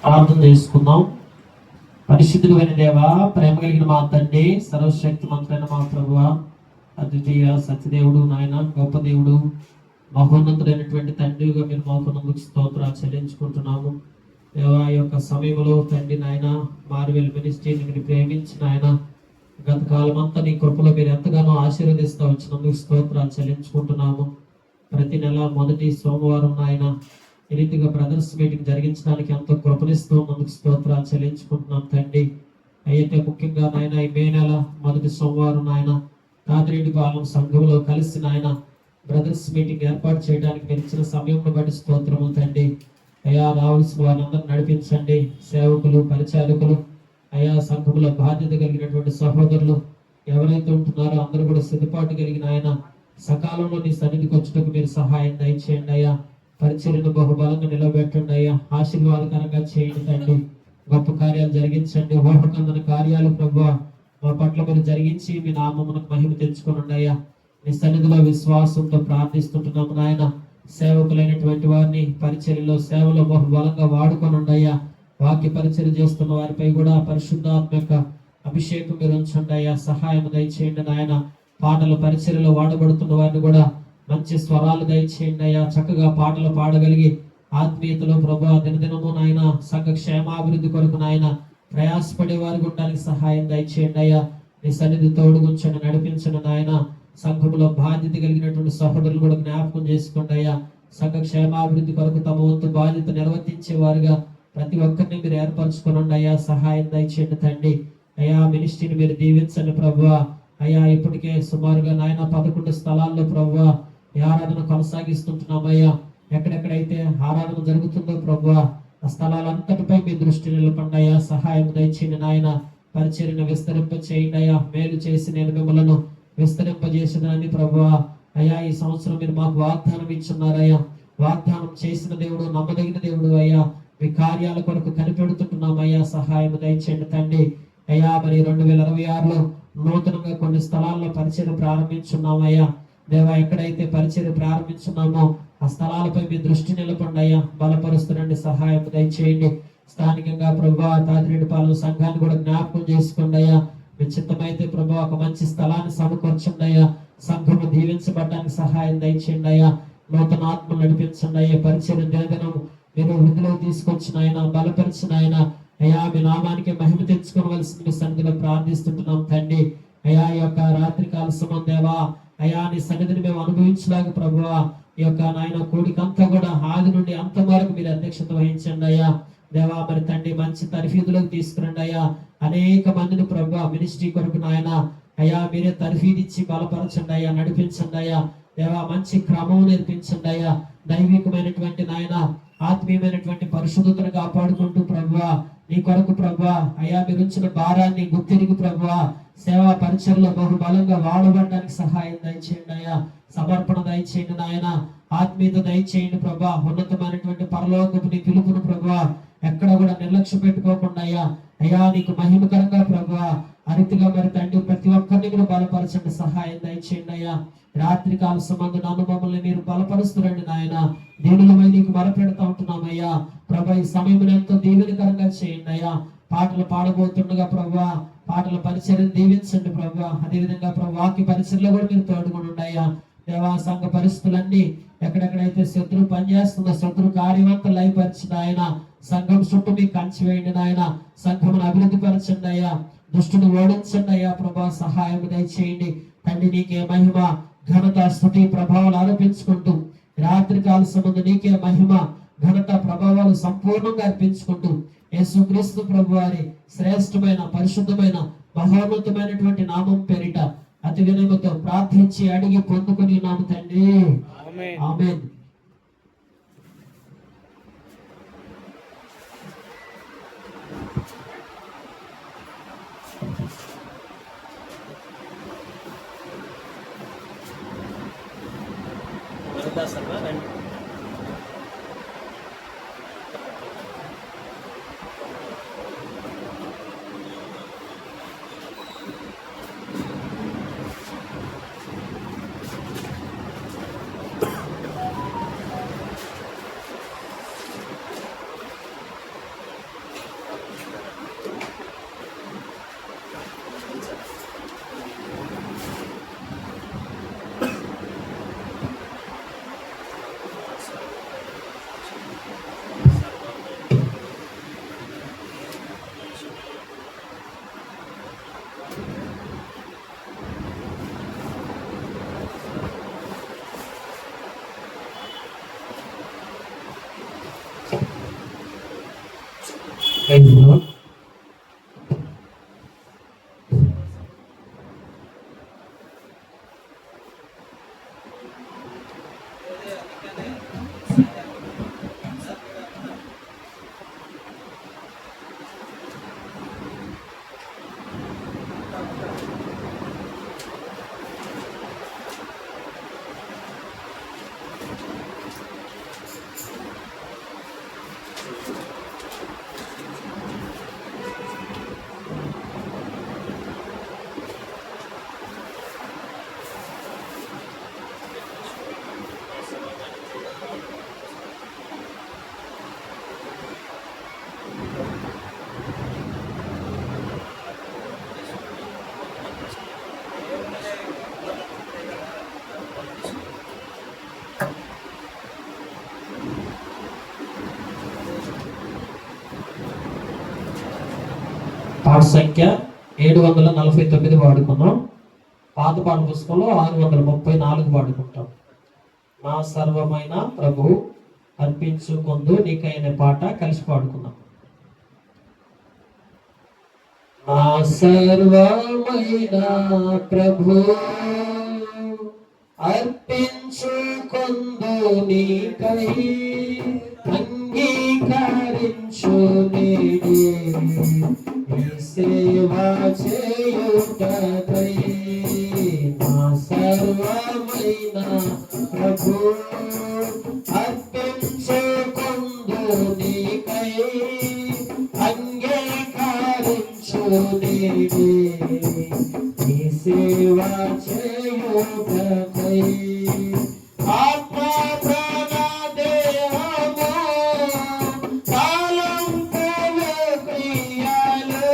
ప్రార్థన చేసుకుందాం. పరిశుద్ధుడు అయిన దేవా, ప్రేమ కలిగిన మా తండ్రి, సర్వశక్తి మంత్రైన మా ప్రభువా, అద్వితీయ సత్యదేవుడు, నాయన గొప్ప దేవుడు, మహోన్నతుడైనటువంటి తండ్రిగా మీరు మాకున్నందుకు స్తోత్రాలు చెల్లించుకుంటున్నాము. దేవా, ఈ యొక్క సమయంలో తండ్రి నాయన మార్వెల్ మినిస్ట్రీని మీరు ప్రేమించిన ఆయన గత కాలం అంతా నీ కృపలో మీరు ఎంతగానో ఆశీర్వదిస్తూ వచ్చినందుకు స్తోత్రాలు చెల్లించుకుంటున్నాము. ప్రతి నెల మొదటి సోమవారం నాయన ఈ రీతిగా బ్రదర్స్ మీటింగ్ జరిగించడానికి ఎంతో కృపనిస్తూ ఉన్నందుకు స్తోత్రాలు చెల్లించుకుంటున్నాం తండ్రి. అయితే ముఖ్యంగా నాయన ఈ మే నెల మొదటి సోమవారం నాయన తాతిరెడ్డిపాలెం సంఘంలో కలిసి నాయన బ్రదర్స్ మీటింగ్ ఏర్పాటు చేయడానికి మీరు ఇచ్చిన సమయంలో బట్టి స్తోత్రము తండ్రి. అయ్యా, రావాల్సిన వారందరూ నడిపించండి. సేవకులు, పరిచారకులు, అయా సంఘముల బాధ్యత కలిగినటువంటి సహోదరులు ఎవరైతే ఉంటున్నారో అందరూ కూడా సిద్ధపాటు కలిగిన ఆయన సకాలంలో నీ సన్నిధికి వచ్చుటకు మీరు సహాయం దయచేయండి అయ్యా. పరిచర్యను బహుబలంగా నిలబెట్టండి అయ్యా. ఆశీర్వాదకరంగా చేయండి తండ్రి. గొప్ప కార్యాలు జరిగించండి. ఊహకందన కార్యాలు ప్రభువా మా పట్ల మీరు జరిగించి మీ నామమునకు మహిమ తెచ్చుకోనండి అయ్యా. నీ సన్నిధిలో విశ్వాసంతో ప్రార్థిస్తుంటున్నాము నాయన. సేవకులైనటువంటి వారిని పరిచర్యలో సేవలో బహుబలంగా వాడుకోనండి అయ్యా. వాక్య పరిచర్య చేస్తున్న వారిపై కూడా పరిశుద్ధాత్మ యొక్క అభిషేకం మీరు ఉంచండి అయ్యా. సహాయం దయచేయండి నాయన. పాటల పరిచర్యలో వాడబడుతున్న వారిని కూడా మంచి స్వరాలు దయచేయండి అయ్యా. చక్కగా పాటలు పాడగలిగి ఆత్మీయతలో ప్రభు దినదినము నాయన సంఘ క్షేమాభివృద్ధి కొరకు నాయన ప్రయాసపడే వారికి ఉండడానికి సహాయం దయచేయండి అయ్యా. నీ సన్నిధి తోడుగుంచండి, నడిపించండి నాయన. సంఘములో బాధ్యత కలిగినటువంటి సహోదరులు కూడా జ్ఞాపకం చేసుకోండి అయ్యా. సంఘ క్షేమాభివృద్ధి కొరకు తమ వంతు బాధ్యత నిర్వర్తించే వారుగా ప్రతి ఒక్కరిని మీరు ఏర్పరచుకోనండి అయ్యా. సహాయం దయచేయండి తండ్రి. అయ్యా, మినిస్ట్రీని మీరు దీవించండి ప్రభువా. అయ్యా, ఇప్పటికే సుమారుగా నాయన 11 స్థలాల్లో ప్రభువా ఈ ఆరాధన కొనసాగిస్తుంటున్నామయ్యా. ఎక్కడెక్కడైతే ఆరాధన జరుగుతుందో ప్రభువా ఆ స్థలాలంతటిపై మీ దృష్టి నిలపండి అయ్యా. సహాయం దయచేయండి నాయన. పరిచర్యను విస్తరింప చేయండి అయ్యా. మేలు చేసి నేను మిమ్మల్ని విస్తరింపజేసినని ప్రభువా అయ్యా. ఈ సంవత్సరం మీరు మాకు వాగ్దానం ఇచ్చున్నారయ్యా. వాగ్దానం చేసిన దేవుడు, నమ్మదగిన దేవుడు అయ్యా. మీ కార్యాల కొరకు కనిపెడుతుంటున్నామయ్యా. సహాయం దయచేయండి తండ్రి. అయ్యా, మరి 2026లో నూతనంగా కొన్ని స్థలాల్లో పరిచయం ప్రారంభించున్నామయ్యా. దేవా, ఎక్కడైతే పరిచయం ప్రారంభించున్నామో ఆ స్థలాలపై మీ దృష్టి నిలపండి అయ్యా. బలపరుస్తునండి, సహాయం దయచేయండి. స్థానికంగా ప్రభా తాతిరెడ్డిపాలెం సంఘాన్ని కూడా జ్ఞాపకం చేసుకోండి అయ్యా. మీ చిత్తమైతే ప్రభా ఒక మంచి స్థలాన్ని సమకూర్చండి అయ్యా. సంఘము దీవించబడడానికి సహాయం దయచేయండి అయ్యా. నూతన ఆత్మ నడిపించండి అయ్యా. పరిచయం దినదినం మీరు వృద్ధిలో తీసుకొచ్చిన ఆయన, బలపరిచిన ఆయన అయ్యా, మీ నామానికి మహిమ తెచ్చుకోవలసింది మీ సన్నిధిలో ప్రార్థిస్తుంటున్నాం తండ్రి. అయ్యా, ఈ యొక్క రాత్రి కాల సమదేవా అయ్యా, నీ సన్నిధిని మేము అనుభవించలాగా ప్రభువా ఈ యొక్క నాయన కోడికంతా కూడా ఆది నుండి అంత వరకు మీరు అధ్యక్షత వహించండి అయ్యా. దేవా, మరి తండ్రి మంచి తర్ఫీదులకు తీసుకురండి అయ్యా. అనేక మందిని ప్రభువా మినిస్ట్రీ కొరకు నాయన అయ్యా మీరే తర్ఫీదిచ్చి బలపరచండి అయ్యా. నడిపించండి అయ్యా. దేవా, మంచి క్రమం నేర్పించండి అయ్యా. దైవికమైనటువంటి నాయన ఆత్మీయమైనటువంటి పరిశుద్ధతను కాపాడుకుంటూ ప్రభువా నీ కొరకు ప్రభువా అయ్యా మీరు ఉంచిన భారాన్ని గుర్తిరిగి ప్రభువా సేవా పరిచర్లో బహుబలంగా వాడబడడానికి సహాయం దయచేయండి అయ్యా. సమర్పణ దయచేయండి నాయన. ఆత్మీయత దయచేయండి ప్రభా. ఉన్నతమైనటువంటి పరలోకపు నీ పిలుపును ప్రభువా ఎక్కడ కూడా నిర్లక్ష్యం పెట్టుకోకుండా అయ్యా. అయ్యా, నీకు మహిమకరంగా ప్రభువా అరితిగా మరి తండ్రి ప్రతి ఒక్కరిని కూడా బలపరచండి, సహాయం దయచేయండి అయ్యా. రాత్రి కాల సంబంధం అనుభవముల్ని మీరు బలపరుస్తురండి నాయన. దేవులమై నీకు బలపెడతా ఉంటున్నామయ్యా. ప్రభా, ఈ సమయం ఎంతో దీవెనకరంగా చేయండి అయ్యా. పాటలు పాడబోతుండగా ప్రభా పాటల పరిచయం దీవించండి ప్రభా. అదేవిధంగా ప్రభా వాక్య పరిచయంలో కూడా మీరు తోడుకొని అయ్యా. దేవా, సంఘ పరిస్థితులన్నీ ఎక్కడెక్కడైతే శత్రువు పనిచేస్తుందో శత్రు కార్యవంతా లయపరిచిన ఆయన సంఘం చుట్టూ మీకు కంచి వేయండి నాయన. సంఘమును అభివృద్ధి పరచండి అయ్యా. దుష్టుని ఓడించండి అయ్యా. ప్రభా, సహాయం దయచేయండి తండ్రి. నీకే మహిమ, ఘనత, స్తుతి, ప్రభావాలు ఆరోపించుకుంటూ రాత్రి కాల సంబంధం నీకే మహిమ, ఘనత, ప్రభావాలు సంపూర్ణంగా అర్పించుకుంటూ యేసుక్రీస్తు ప్రభు వారి శ్రేష్టమైన పరిశుద్ధమైన మహోన్నతమైనటువంటి నామం పేరిట అతి వినయముతో ప్రార్థించి అడిగి పొందుకొని నామ తండ్రి, ఆమేన్. ప్రైజ్లో పాట సంఖ్య 749 వాడుకున్నాం. పాత పాట పుస్తకంలో 634 వాడుకుంటాం. మా సర్వమైన ప్రభు అర్పించుకొందు నీకైన పాట కలిసి పాడుకున్నాం. మా సర్వమైన ప్రభు అర్పించుకొందు నీకై అంగీకరించు నేడే సేవా చేయుటకై. నా సర్వమైన ప్రభు అర్పించుకొందు నీకై అంగీకరించు నేడే సేవా చేయుటకై. ఆత్మ ప్రాణ దేహము తలంపులు క్రియలు,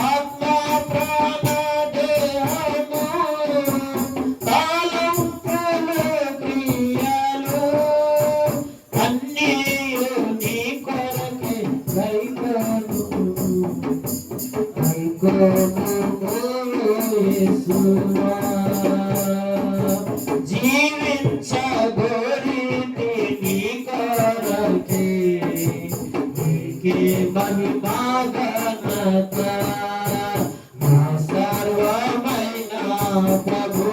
ఆత్మ ప్రాణ దేహము తలంపులు క్రియలు అన్నీయు నీ కొరకే కైకొను యేసువా. జీవించగోరితే నీ కొరకే నీకే మహిమా ఘనత. నా సర్వమైన ప్రభు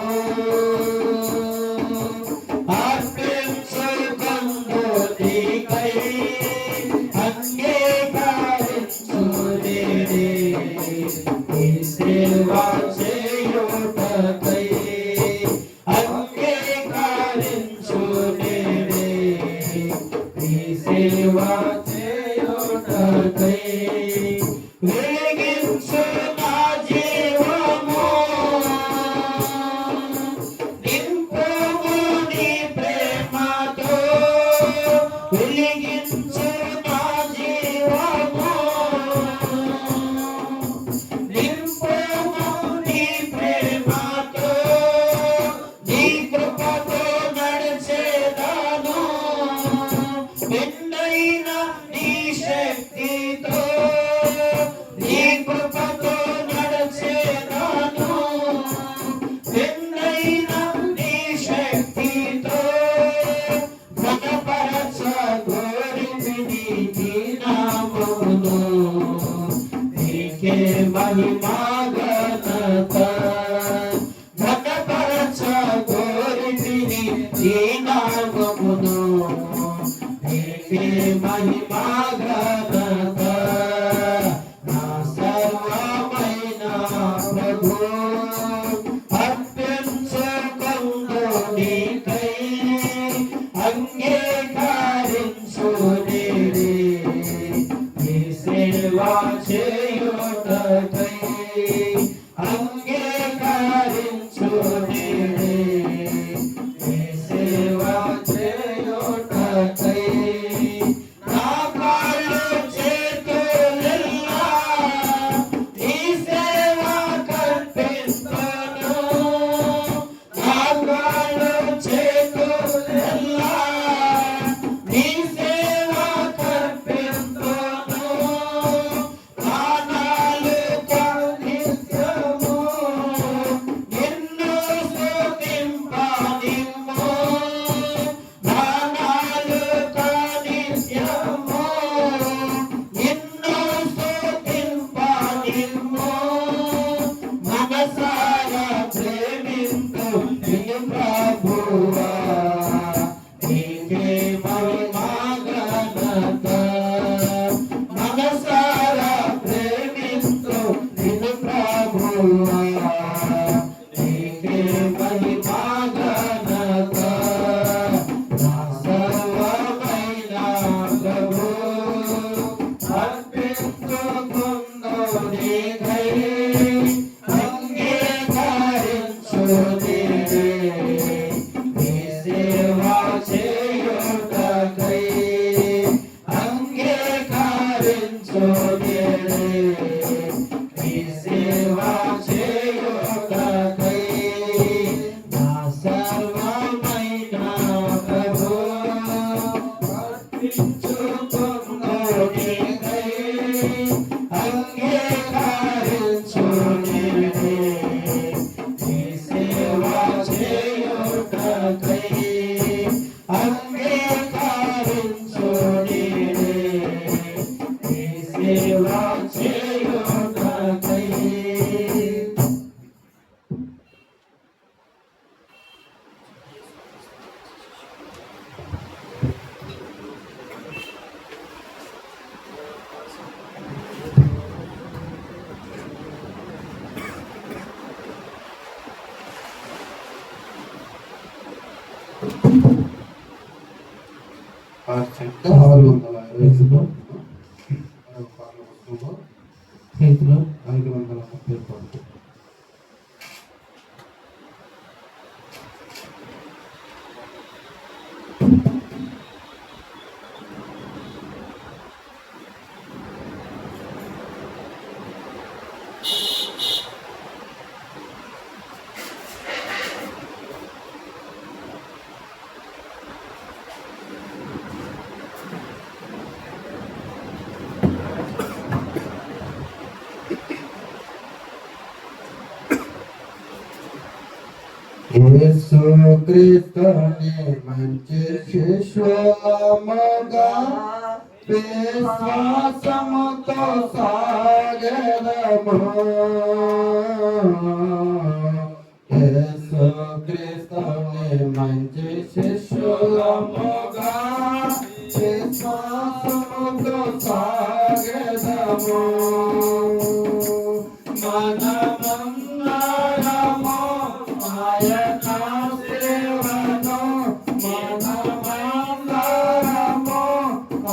అర్పించుకొందు నీకై అంగీకరించు నేడే సేవా చేయుటకై అంగీకరించు నేడే సేవా చేయుటకై. వెలిగించు నా జీవము నింపుము నీ ప్రేమతో, వెలిగించు నా జీవము నింపుము నీ ప్రేమతో, నీ కృపతో నడిచేదాను నిన్నైన నీ శక్తితో, నీ కృపతో నడిచేదాను నిన్నైన నీ శక్తితో. ఘనపరచగోరితిని నీ నామమును నీకే మహిమా ఘనత. ఘనపరచగోరితిని నీ నామమును నీకే మహిమా ఘనత. నా సర్వమైన ప్రభు అర్పించుకొందు నీకై అంగీకరించు నేడే సేవా చేయుటకై అంగీకరించు నేడే సేవా చేయుటకై. నా కాళ్ళు 530 యేసు క్రీస్తుని మంచి శిష్యులముగా విశ్వాసముతో సాగెదము. యేసు క్రీస్తుని మంచి శిష్యులముగా విశ్వాసముతో సాగెదము. మనమందరము ఆయన సేవను మనమందరము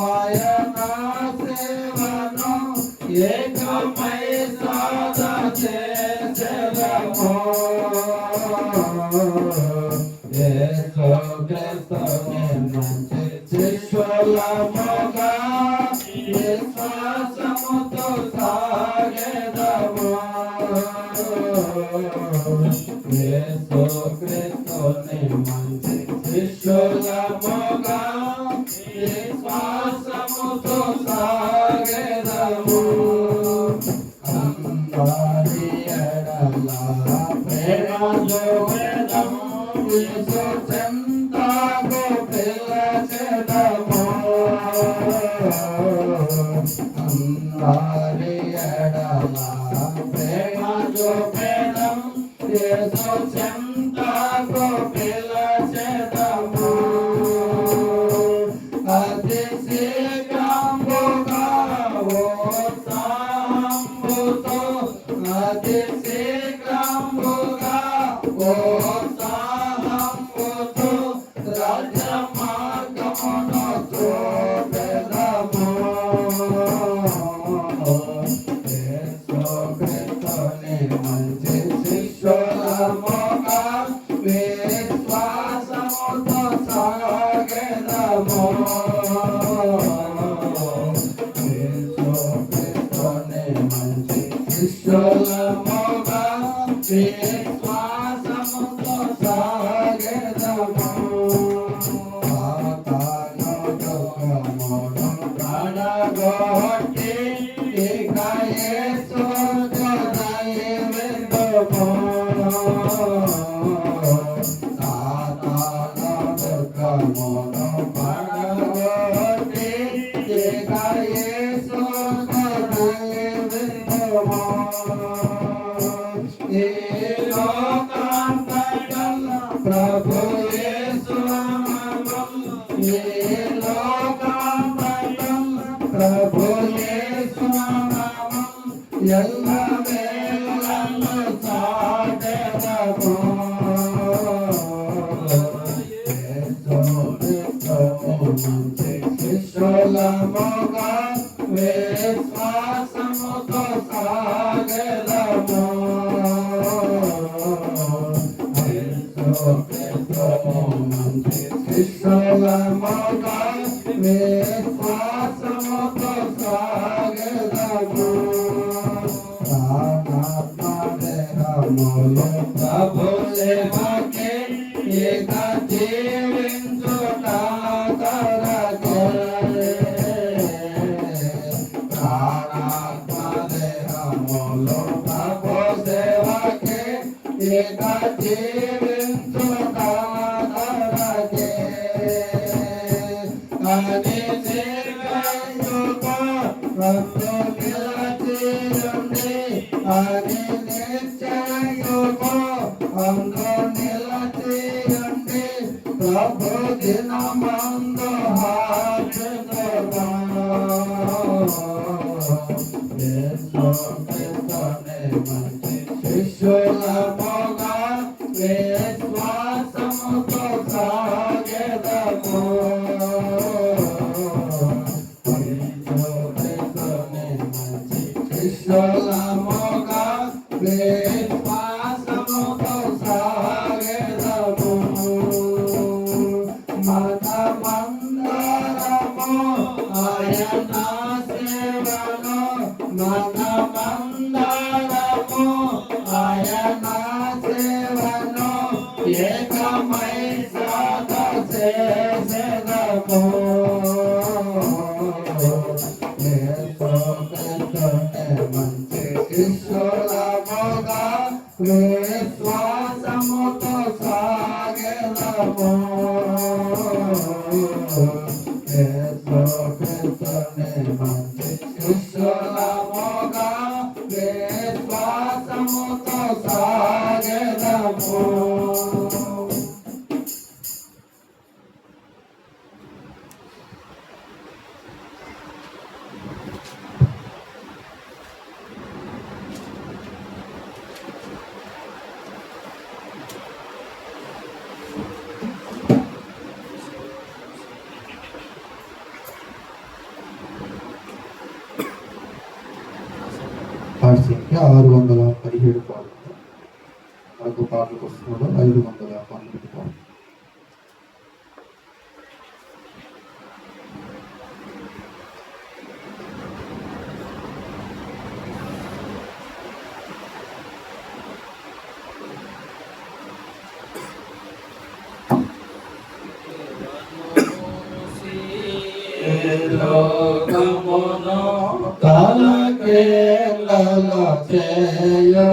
ఆయన సేవను ఏకమై సాధ చేసెదము. యేసు క్రీస్తుని మంచి శిష్యులముగా విశ్వాసముతో సాగెదము. యేసు క్రీస్తుని మంచి శిష్యులముగా విశ్వాసముతో సాగెదము. అందరి ఎడల ప్రేమ చూపెదము. యేసు చెంతకు పిలిచెదము. అందరి ఎడల ప్రేమ చూపెదము. యేసు చెంతకు పిలిచెదము. అతి శీఘ్రముగా ఉత్సాహముతో అతి శీఘ్రముగా ఉత్సాహముతో రాజ్యమార్గమును చూపెదము. యేసు క్రీస్తుని మంచి శిష్యులముగా విశ్వాసముతో సాగెదము. యేసు క్రీస్తుని మంచి శిష్యులముగా విశ్వాసముతో సాగెదము. సాతాను దుఃఖమును పడగొట్టి ఇక యేసుతో దయవిందుము. సాతాను దుఃఖమును పడగొట్టి ఇక యేసుతో దయవిందుము. ఈ లోకాంతటల్ల ప్రభు యేసు నామమున ఈ లోకాంతటల్ల ప్రభు యేసు నామమున ఎల్ల వేళలను చాటెదము. యేసు క్రీస్తుని మంచి శిష్యులముగా విశ్వాసముతో సాగెదము. యేసు క్రీస్తుని మంచి శిష్యులముగా విశ్వాసముతో సాగెదము. ప్రాణాత్మ దేహములు ప్రభు సేవకే ఇక జీవించుట కొరకే. ప్రాణాత్మ దేహములు ప్రభు సేవకే ఇక జీవించుట కొరకే. అని సేవయుగా ప్రభు నిలచియుండి అని నిశ్చయుగా అందు నిలచియుండి ప్రభు దినమందు హాజరుగా. యేసు క్రీస్తుని మంచి శిష్యులముగా విశ్వాసముతో సాగెదము. ఆయన సేవను మనమందరము ఆయన సేవను ఏకమై సాధ చేసెదము. మంచి శిష్యులముగా విశ్వాసముతో సాగెదము. మంచి శిష్యులముగా విశ్వాసముతో సాగెదము. పాట సంఖ్య 617 పాడుతుంది. మనకు పాటలకు వస్తున్నాడు 512 పాడు. లోకమును తలకేలలో చేయో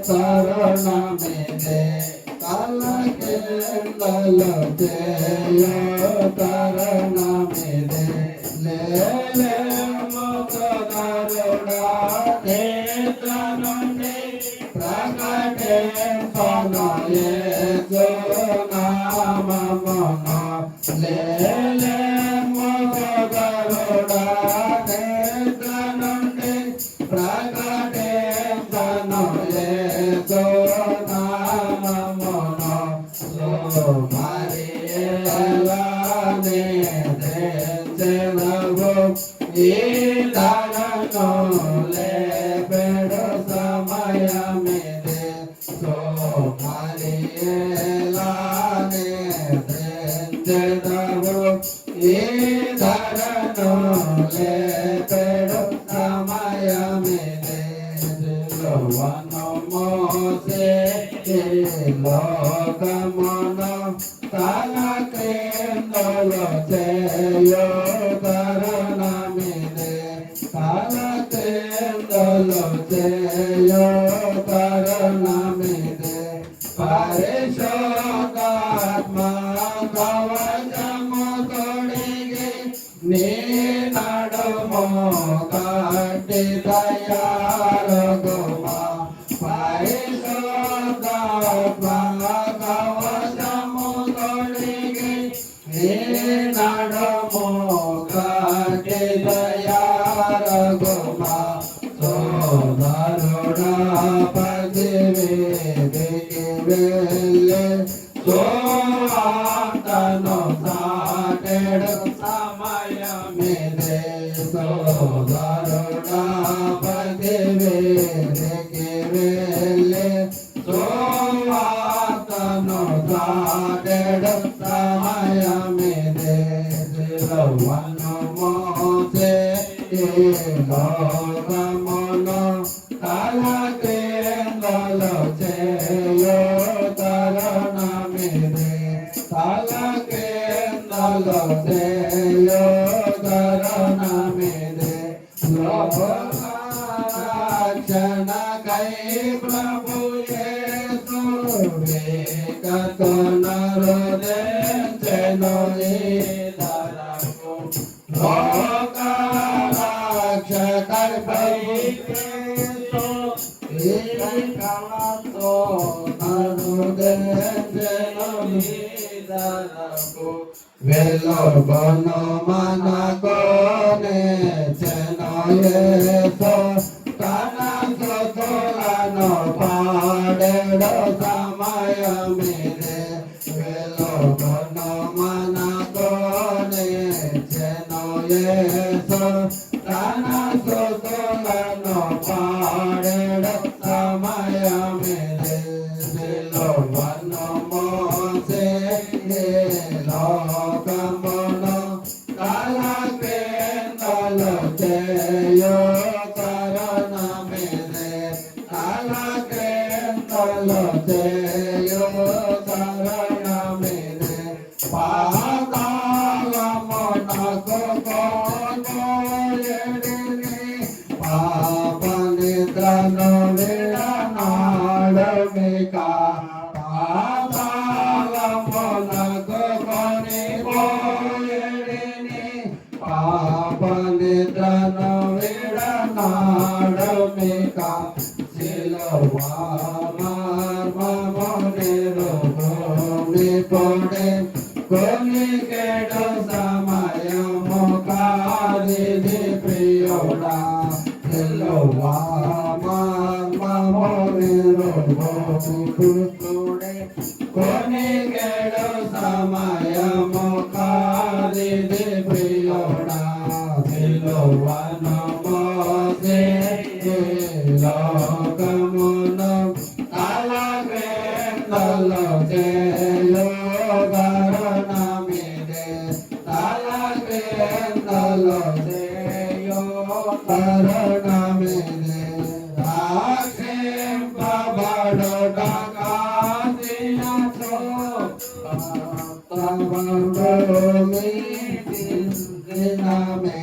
తరుణమిదే. తలకేలలో చేయో తరుణమిదే. లేలేము తరుడా నేత నుండి ప్రకటింపను యేసు నామమును. లేలేము తరుడా నేత నుండి ప్రకటింపను యేసు నామమును. మరియలానే తెంచెదవు ఈ ధరను లేపెడు సమయమిదే. మరియలానే తెంచెదవు ఈ ధరను లేపెడు సమయమిదే. వను మోసే లోకమును తల క్రిందలో చేయో తరుణమిదే. తల క్రిందలో చేయో తరుణమిదే. పరిశోధాత్మ కవచము తొడిగి నీ నడుము కట్టి తయారగుమా. పరిశోధాత్మ కవచము తొడిగి నీ నడుము కట్టి తయారగుమా. సోదరుడా పదివేదికి వెళ్ళి సువార్తను సాటెడు సమయమిదే. సోదరుడా పదివేదికి వెళ్ళి సువార్తను సాటెడు సమయమిదే. వను మోసే లోకమును తల క్రిందలో చేయో తరుణమిదే. తల క్రిందలో చేయో తరుణమిదే. రక్షణకై ప్రభు యేసు వేగతనరుదెంచెను ఈ ధరకు. లోక రక్షకై ప్రభు యేసు వేగతనరుదెంచెను ఈ ధరకు. వెలుగును మనకునే చెను యేసు తన స్తుతులను పాడెడు సమయమిదే. వెలుగును మనకునే చెను యేసు తన స్తుతులను పాడెడు సమయమిదే. వను మోసే లోకమును తల క్రిందలో కోయడిని పాప నిద్రను విడనాడమిక పాతాళమునకు కొనిపోయడిని పాప నిద్రను విడనాడమిక సిలువా పొడే కొనికెడు సమయము కాదిది ప్రియుడా సిలువా మార్మముడే కొనికెడు సమయము కాదిది ప్రియుడా సిలువను మోసే లోకమును తలగ్రేందలో చేయో కరుణమిదే తలగ్రేందలో చేయో కరుణమిదే రాక్షింపబడుట కాసినతో తమరుమి దినమే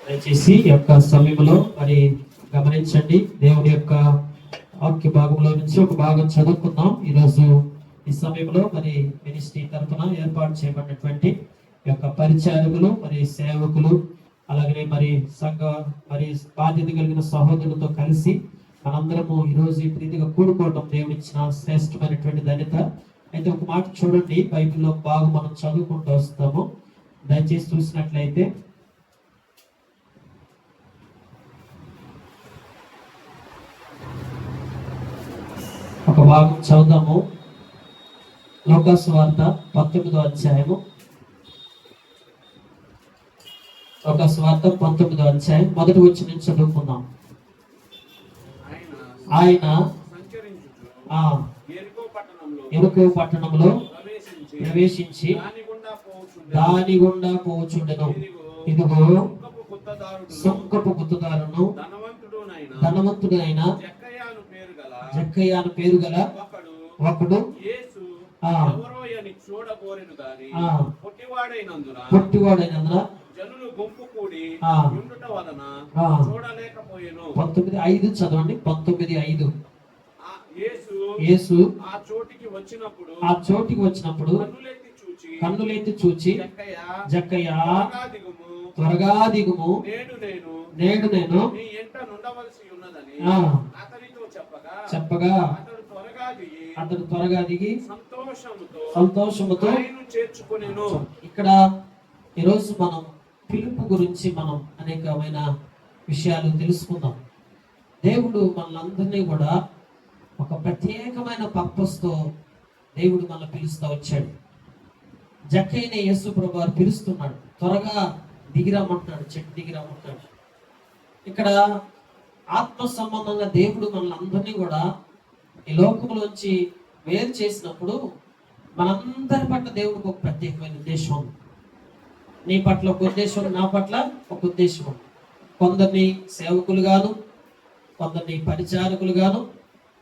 దయచేసి ఈ యొక్క సమయంలో మరి గమనించండి. దేవుడి యొక్క వాక్య భాగంలో నుంచి ఒక భాగం చదువుకుందాం. ఈరోజు ఈ సమయంలో మరి మినిస్ట్రీ తరఫున ఏర్పాటు చేయబడినటువంటి యొక్క పరిచారకులు మరి సేవకులు అలాగే మరి సంఘ మరి బాధ్యత కలిగిన సహోదరులతో కలిసి మనందరము ఈరోజు ఈ ప్రీతిగా కూడుకోవడం దేవుడిచ్చిన శ్రేష్టమైనటువంటి ధన్యత. అయితే ఒక మాట చూడండి, బైబిల్లో బాగా మనం చదువుకుంటూ వస్తాము. దయచేసి చూసినట్లయితే ఒక భాగం చదువుదాము. లోకాసు వార్త 19వ అధ్యాయము. లోకాసు వార్త 19వ అధ్యాయం మొదటి వచ్చి నుంచి చదువుకుందాం. ఆయన ఎరుకో పట్టణంలో ప్రవేశించి దాని గుండా పోచుండెను. ఇదిగో సుంకపు గుత్తదారును ధనవంతుడైన జక్కయ్యను పేరు గల ఒకడు పొట్టివాడైనందున జనులు గుంపు కూడి ఉండుట వలన చూడలేకపోయెను. 19:5 చదవండి. 19:5 యేసు ఆ చోటికి వచ్చినప్పుడు కన్నులెత్తి చూచి జక్కయ్య త్వరగా దిగుము, నేడు నేను చెప్పగా అతడు త్వరగా దిగి సంతోషముతో చేర్చుకొనెను. ఇక్కడ ఈరోజు మనం పిలుపు గురించి మనం అనేకమైన విషయాలు తెలుసుకుందాం. దేవుడు మనలందరినీ కూడా ఒక ప్రత్యేకమైన పర్పస్తో దేవుడు మనల్ని పిలుస్తూ వచ్చాడు. జక్కయ్యని యేసు ప్రభు వారు పిలుస్తున్నాడు, త్వరగా దిగిరమ్మంటాడు, చెట్టు దిగిరమ్మంటాడు. ఇక్కడ ఆత్మ సంబంధంగా దేవుడు మనల్ని కూడా ఈ లోకంలోంచి వేరు చేసినప్పుడు మనందరి పట్ల దేవుడికి ఒక ప్రత్యేకమైన ఉద్దేశం ఉంది. నీ పట్ల ఒక ఉద్దేశం, నా పట్ల ఒక ఉద్దేశం ఉంది. కొందరిని సేవకులు గాను, కొందరిని పరిచారకులు గాను,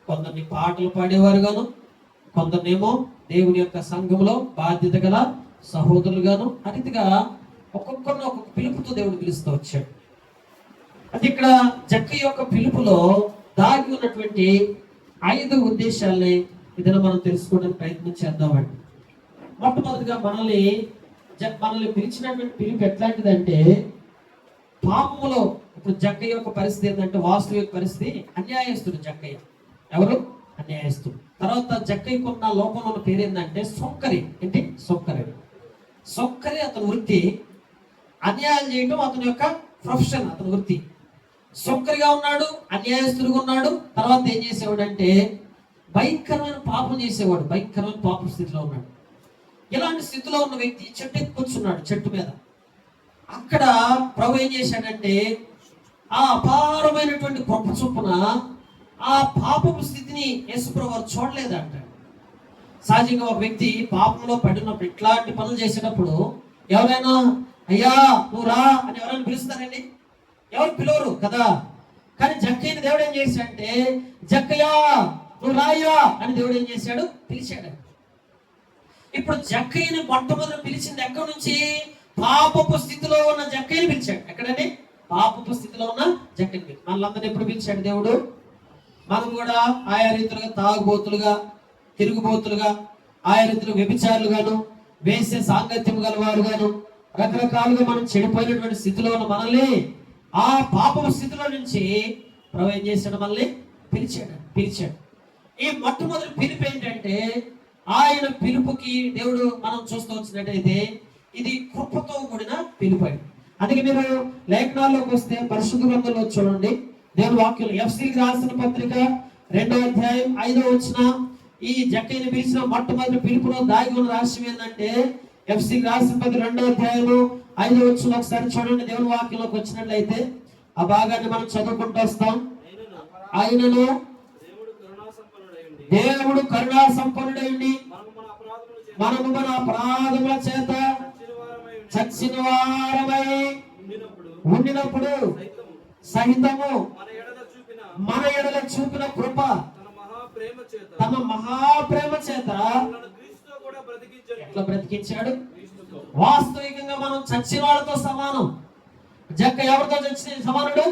కొందరిని పాటలు పాడేవారు గాను, కొందరినేమో దేవుని యొక్క సంఘంలో బాధ్యత గల సహోదరులు గాను, అతిథిగా ఒక్కొక్కరిని ఒక్కొక్క పిలుపుతో దేవుడు పిలుస్తూ వచ్చాడు. అది ఇక్కడ జక్కయ్య యొక్క పిలుపులో దాగి ఉన్నటువంటి 5 ఉద్దేశాలని ఇదిలో మనం తెలుసుకోవడానికి ప్రయత్నం చేద్దామండి. మొట్టమొదటిగా మనల్ని పిలిచినటువంటి పిలుపు ఎట్లాంటిదంటే, పాపములో ఇప్పుడు జక్కయ్య యొక్క పరిస్థితి ఏంటంటే, వాస్తు యొక్క పరిస్థితి అన్యాయస్తుడు జక్కయ్య. ఎవరు? అన్యాయస్తుడు. తర్వాత జక్కయ్యకున్న లోపంలో ఉన్న పేరు ఏంటంటే సొక్కరి. ఏంటి? సొక్కరి. సొక్కరి అతని వృత్తి, అన్యాయం చేయటం అతని యొక్క ప్రొఫెషన్, అతని వృత్తి. సొక్కరిగా ఉన్నాడు, అన్యాయస్తుడిగా ఉన్నాడు. తర్వాత ఏం చేసేవాడు అంటే భయంకరమైన పాపం చేసేవాడు, భయంకరమైన పాప స్థితిలో ఉన్నాడు. ఇలాంటి స్థితిలో ఉన్న వ్యక్తి చెట్టు ఎక్కి కూర్చున్నాడు, చెట్టు మీద. అక్కడ ప్రభు ఏం చేశాడంటే ఆ అపారమైనటువంటి గొప్ప చొప్పున ఆ పాపపు స్థితిని యేసుప్రభు వారు చూడలేదంట. సహజంగా ఒక వ్యక్తి పాపంలో పడినప్పుడు, ఇట్లాంటి పనులు చేసేటప్పుడు ఎవరైనా అయ్యా నువ్వు రా అని ఎవరైనా పిలుస్తారండి? ఎవరు పిలవరు కదా. కానీ జక్కయ్యని దేవుడు ఏం చేశాడంటే, జక్కయ్యా నువ్వు రాయ్యా అని దేవుడు ఏం చేశాడు? పిలిచాడు. ఇప్పుడు జక్కయ్యని మొట్టమొదటి పిలిచింది ఎక్కడి నుంచి? పాపపు స్థితిలో ఉన్న జక్కయ్యని పిలిచాడు. ఎక్కడండి? పాపపు స్థితిలో ఉన్న జక్కయ్యని పిలిచాడు. మనల్ని ఎప్పుడు పిలిచాడు దేవుడు? మనం కూడా ఆయా రీతులుగా తాగుబోతులుగా, తిరుగుబోతులుగా, ఆయా రీతిలో వ్యభిచారులుగాను, వేసే సాంగత్యం గలవారుగాను, రకరకాలుగా మనం చెడిపోయినటువంటి స్థితిలో ఉన్న మనల్ని ఆ పాపపు స్థితిలో నుంచి ప్రభు ఏం చేశాడు? మనల్ని పిలిచాడు. ఈ మొట్టమొదటి పిలుపు ఏంటంటే, ఆయన పిలుపుకి దేవుడు మనం చూస్తూ వచ్చినట్టయితే ఇది కృపతో కూడిన పిలుపు. అందుకే మీరు లేఖనాల్లోకి వస్తే పరిశుద్ధ గ్రంథంలో చూడండి, దేవుని వాక్యం ఎఫ్సీకి రాసిన పత్రిక 2వ అధ్యాయం 5వ వచనం, ఈ జక్కయ్యని పిలిచిన మొట్టమొదటి పిలుపులో దాగి ఉన్న రహస్యం ఏంటంటే, ఎఫ్సీకి రాసిన పత్రిక 2వ అధ్యాయము 5వ వచనం ఒకసారి చూడండి. దేవుని వాక్యంలోకి వచ్చినట్లయితే ఆ భాగాన్ని మనం చదువుకుంటూ వస్తాం. ఆయనను దేవుడు కరుణా సంపన్నుడైండి మనము మన అపరాధముల చేత చచ్చిన వారమై ఉండినప్పుడు సహితము మన ఎడల చూపిన కృప తమ మహాప్రేమ చేత ఎట్లా బ్రతికించాడు? వాస్తవికంగా మనం చచ్చిన వాడితో సమానం. జక్క ఎవరితో చచ్చిన సమానుడు?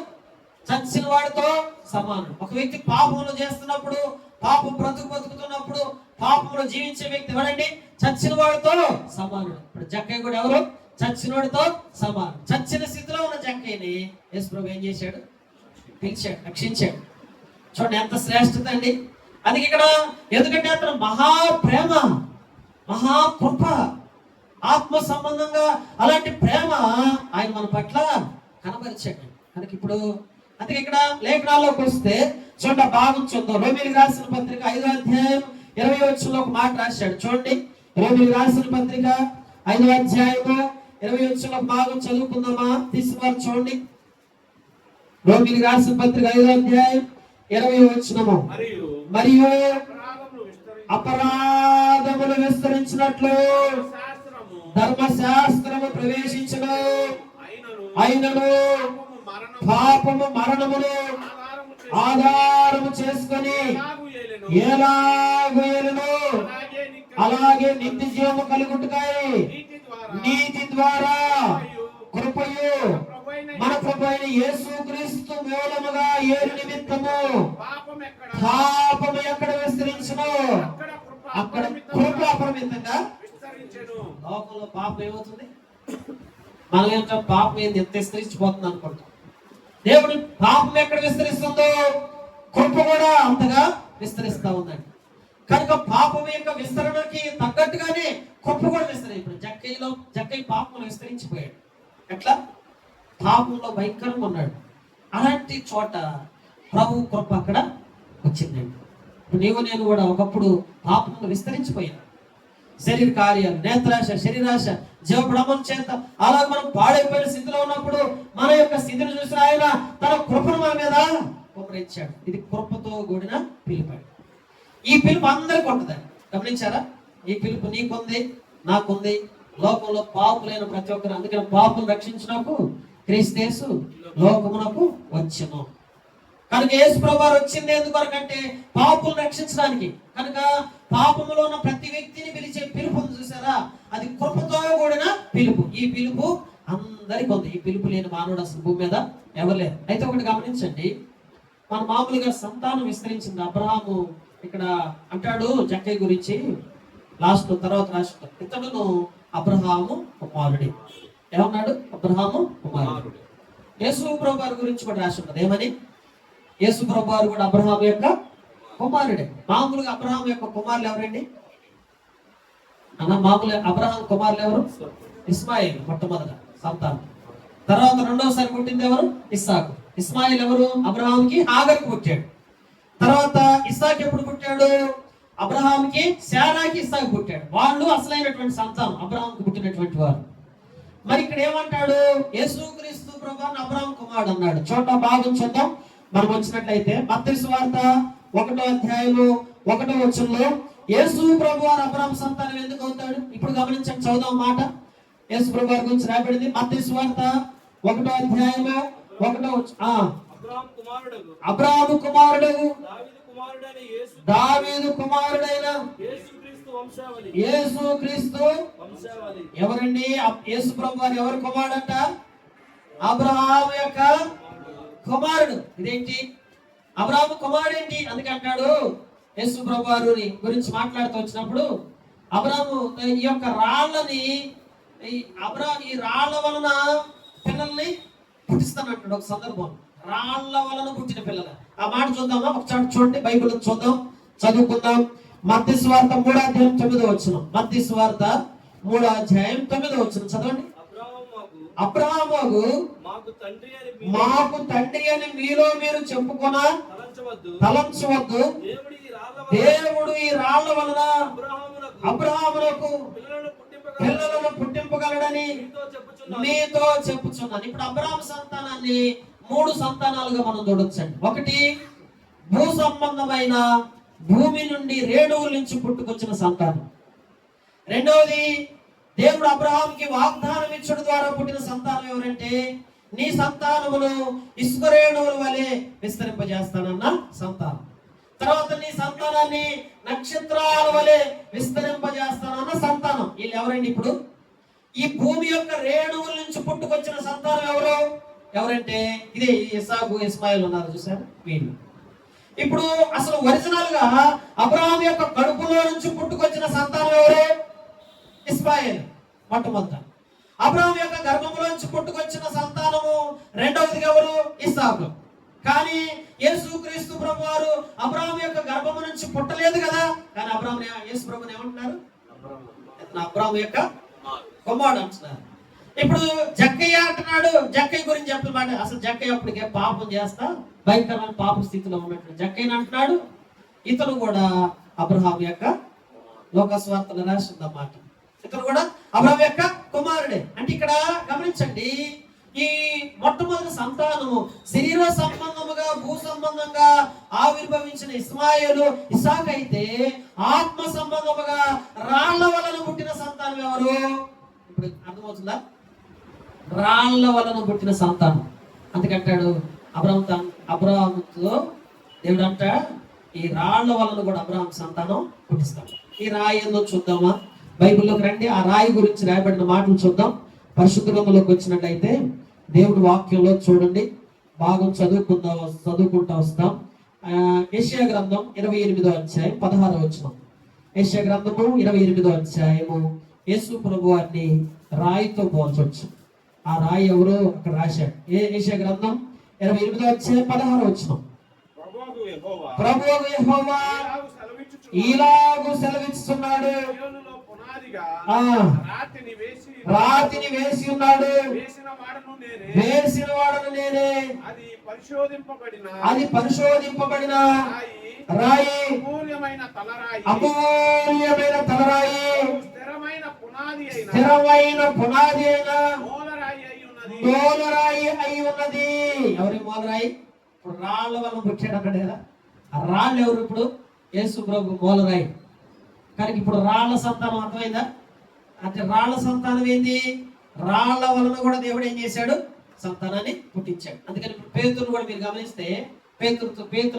చచ్చిన వాడితో సమానుడు. ఒక వ్యక్తి పాపములు చేస్తున్నప్పుడు, పాపం బతుకుతున్నప్పుడు, పాపములు జీవించే వ్యక్తి ఎవరండి? చచ్చిన వాడితో సమానుడు. ఇప్పుడు జక్కయ్య కూడా ఎవరు? చచ్చిన వాడితో సమానం. చచ్చిన స్థితిలో ఉన్న జక్కయ్యని యేసు ప్రభు ఏం చేశాడు? పిలిచాడు, రక్షించాడు. చూడండి ఎంత శ్రేష్టత అండి. అది ఇక్కడ ఎందుకంటే అతను మహాప్రేమ, మహాకృప, ఆత్మ సంబంధంగా అలాంటి ప్రేమ ఆయన మన పట్ల కనబరిచాడు. కనుక ఇప్పుడు అందుకే ఇక్కడ లేఖనాల్లోకి వస్తే చూడండి, భాగం చూద్దాం. రోమీయులకు రాసిన పత్రిక 5వ అధ్యాయం 20వ వచనంలో ఒక మాట రాశాడు. చూడండి, రోమీయులకు రాసిన పత్రిక 5వ అధ్యాయము 20వ వచనంలో భాగం చదువుకుందామా? తీసుకున్నారు చూడండి. రోమీయులకు రాసిన పత్రిక 5వ అధ్యాయం 20వ వచనము, మరియు అపరాధములు విస్తరించినట్లు ధర్మశాస్త్రము ప్రవేశించును, అయినను పాపము మరణమును ఆధారము చేసుకొని ఎలాగేలను అలాగే నిత్య జీవము కలుగుటకై నీతి ద్వారా కృపయు మన ప్రభు అయిన యేసుక్రీస్తు మూలముగా ఏరు నిమిత్తము పాపము ఎక్కడ విస్తరించును అక్కడ కృప అపరిమితంగా విస్తరించెను. లోకంలో పాపం ఏమవుతుంది? మన యొక్క పాపం ఏంది? ఎంత విస్తరించిపోతుంది అనుకుంటాం. దేవుడు పాపం ఎక్కడ విస్తరిస్తుందో కృప కూడా అంతగా విస్తరిస్తా ఉందండి. కనుక పాపం యొక్క విస్తరణకి తగ్గట్టుగానే కృప కూడా విస్తరి. ఇప్పుడు జక్కయ్య పాపంలో విస్తరించిపోయాడు. ఎట్లా? పాపంలో భయంకరంగా ఉన్నాడు. అలాంటి చోట ప్రభు కృప అక్కడ వచ్చిందండి. నీవు నేను కూడా ఒకప్పుడు పాపంలో విస్తరించిపోయాను. శరీర కార్యాలు, నేత్రాశ, శరీరాశ, జీవభ్రమం చేత అలా మనం పాడైపోయిన స్థితిలో ఉన్నప్పుడు మన యొక్క స్థితిని చూసిన ఆయన తన కృపను మన మీద కుమరించాడు. ఇది కృపతో కూడిన పిలుపు. ఈ పిలుపు అందరికీ ఉంటుందండి. గమనించారా? ఈ పిలుపు నీకుంది, నాకుంది, లోకంలో పాపులైన ప్రతి ఒక్కరు. అందుకని పాపును రక్షించినప్పుడు క్రీస్తు యేసు లోకమునకు వచ్చెను. కనుక యేసు ప్రభువారు వచ్చింది ఎందుకొరకంటే పాపులను రక్షించడానికి. కనుక పాపములో ఉన్న ప్రతి వ్యక్తిని పిలిచే పిలుపు చూసారా? అది కృపతో కూడిన పిలుపు. ఈ పిలుపు అందరికి ఉంది. ఈ పిలుపు లేని మానవుడు అసలు భూమి మీద ఎవరు లేరు. అయితే ఒకటి గమనించండి, మన మామూలుగా సంతానం విస్తరించింది. అబ్రహాము ఇక్కడ అంటాడు జక్కయ్య గురించి లాస్ట్ తర్వాత రాష్ట్రం, ఇతడును అబ్రహాము కుమారుడి. ఏమన్నాడు? అబ్రహాము కుమారుడు. యేసు ప్రభు వారి గురించి కూడా రాసి ఉంటుంది. ఏమని? యేసు ప్రభు వారు కూడా అబ్రహాము యొక్క కుమారుడే. మామూలుగా అబ్రహాం యొక్క కుమారులు ఎవరండి అన్న? మామూలు అబ్రహాం కుమారులు ఎవరు? ఇస్మాయిల్ మొట్టమొదట సంతానం. తర్వాత రెండోసారి పుట్టింది ఎవరు? ఇస్సాకు. ఇస్మాయిల్ ఎవరు? అబ్రహాంకి హాగర్కి పుట్టాడు. తర్వాత ఇస్సాకు ఎప్పుడు పుట్టాడు? అబ్రహాంకి శారాకి ఇస్సాకు పుట్టాడు. వాళ్ళు అసలైనటువంటి సంతానం, అబ్రహాంకి పుట్టినటువంటి వారు. మరి ఇక్కడ ఏమంటాడు? యేసుక్రీస్తు ప్రభువుని అబ్రహాం కుమారుడు అన్నాడు. చూద్దాం, బాగా చూద్దాం. మనం వచ్చినట్లయితే మత్తయి సువార్త 1వ అధ్యాయము 1వ వచనంలో యేసు ప్రభు వారు అబ్రహాం సంతానం ఎందుకు అవుతాడు? ఇప్పుడు గమనించండి, చదువుదాం మాట. యేసు ప్రభు వారి గురించి రాయబడింది మత్తయి సువార్త 1వ అధ్యాయము 1వ వచనం. అబ్రహాము కుమారుడు దావీదు కుమారుడైన యేసుక్రీస్తు ఎవరండి? యేసు ప్రభు వారు ఎవరు కుమారుడంట? అబ్రహాము యొక్క కుమారుడు. ఇదేంటి? అబ్రహాము కుమారుడు ఏంటి? అందుకే అంటాడు యేసు ప్రభు వారి గురించి మాట్లాడుతూ వచ్చినప్పుడు, అబ్రహాము ఈ యొక్క రాళ్ళని ఈ రాళ్ల వలన పిల్లల్ని పుట్టిస్తానంటాడు ఒక సందర్భం. రాళ్ల వలన పుట్టిన పిల్లలు. ఆ మాట చూద్దామా? ఒకసారి చూడండి, బైబిల్ చూద్దాం, చదువుకుందాం. మత్తయి సువార్త 3వ అధ్యాయం 9వ వచనం. మత్తయి సువార్త 3వ అధ్యాయం 9వ వచనం చదవండి. అబ్రహాము మాకు తండ్రి అని మీలో మీరు చెప్పుకొన తలంచవద్దు. దేవుడు ఈ రాళ్ల వలన అబ్రహామునకు పిల్లలను పుట్టింపగలడని మీతో చెప్పుచున్నాను. ఇప్పుడు అబ్రహాం సంతానాన్ని 3 సంతానాలుగా మనం చూడొచ్చండి. ఒకటి భూ సంబంధమైన భూమి నుండి రేణువుల నుంచి పుట్టుకొచ్చిన సంతానం. రెండవది దేవుడు అబ్రహాంకి వాగ్దానం ఇచ్చడం ద్వారా పుట్టిన సంతానం ఎవరంటే, నీ సంతానమును ఇసుక రేణువుల వలె విస్తరింపజేస్తానన్న సంతానం. తర్వాత నీ సంతానాన్ని నక్షత్రాల వలె విస్తరింపజేస్తానన్న సంతానం. వీళ్ళు ఎవరండి? ఇప్పుడు ఈ భూమి యొక్క రేణువుల నుంచి పుట్టుకొచ్చిన సంతానం ఎవరంటే ఇదే ఇస్సాకు ఇస్మాయిల్ ఉన్నారు చూసారు వీళ్ళు. ఇప్పుడు అసలు ఒరిజినల్ గా అబ్రహాం యొక్క కడుపులో నుంచి పుట్టుకొచ్చిన సంతానం ఎవరు? ఇస్మాయిల్ మొట్టమొదట. అబ్రహాం యొక్క గర్భంలో నుంచి పుట్టుకొచ్చిన సంతానము రెండవది ఎవరు? ఇస్సాకు. కానీ యేసుక్రీస్తు ప్రభు వారు అబ్రహాం యొక్క గర్భము నుంచి పుట్టలేదు కదా. కానీ అబ్రహాం యేసు ప్రభుని ఏమంటున్నారు? అబ్రహాం యొక్క కుమారుడు అంటున్నారు. ఇప్పుడు జక్కయ్య అంటున్నాడు. జక్కయ్య గురించి చెప్పమాట. అసలు జక్కయ్య అప్పటికే పాపం చేస్తా భయంకరమైన పాప స్థితిలో ఉన్నట్టు జక్కయ్య అంటున్నాడు. ఇతను కూడా అబ్రహాం యొక్క లోకస్వార్తలు రాసిందన్నమాట. ఇతను కూడా అబ్రహాం యొక్క కుమారుడే. అంటే ఇక్కడ గమనించండి, ఈ మొట్టమొదటి సంతానము శరీర సంబంధముగా భూ సంబంధంగా ఆవిర్భవించిన ఇస్మాయిలు ఇస్సాకు అయితే, ఆత్మ సంబంధముగా రాళ్ల వలన పుట్టిన సంతానం ఎవరు? ఇప్పుడు అర్థమవుతుందా? రాళ్ల వలన పుట్టిన సంతానం. అందుకంటాడు అబ్రహాముతో దేవుడు అంట, ఈ రాళ్ల వలన కూడా అబ్రహాం సంతానం పుట్టిస్తాడు. ఈ రాయి ఏందో చూద్దామా? బైబిల్లోకి రండి, ఆ రాయి గురించి రాయబడిన మాటలు చూద్దాం. పరిశుద్ధ గ్రంథంలోకి వచ్చినట్లయితే దేవుడి వాక్యంలో చూడండి, భాగం చదువుకుంటా వస్తాం. యెషయా గ్రంథం 28వ అధ్యాయం 16వ వచనం. యెషయా గ్రంథము 28వ అధ్యాయము యేసు ప్రభు వారిని రాయితో పోల్చొచ్చు. ఆ రాయి ఎవరో అక్కడ రాశాడు. యెషయా గ్రంథం 28వ అధ్యాయం 16వ వచనం. ప్రభువు యెహోవా ఇలాగు సెలవిస్తున్నాడు, రాతిని వేసి ఉన్నాడు, వేసిన వాడను నేనే, అది పరిశోధింపబడిన రాయి, అమూల్యమైన తలరాయి, స్థిరమైన పునాది అయిన మూలరాయి అయి ఉన్నది. ఎవరి మూలరాయి? ఇప్పుడు రాళ్ళ వల్ల పుట్టాడు అన్నాడు కదా. ఆ రాళ్ళు ఎవరు? ఇప్పుడు యేసు ప్రభు మూలరాయి. కానీ ఇప్పుడు రాళ్ల సంతానం అర్థమైందా? అంటే రాళ్ల సంతానం ఏంది? రాళ్ల వలన కూడా దేవుడు ఏం చేశాడు? సంతానాన్ని పుట్టించాడు. అందుకని ఇప్పుడు పేతురుని కూడా మీరు గమనిస్తే, పేతురు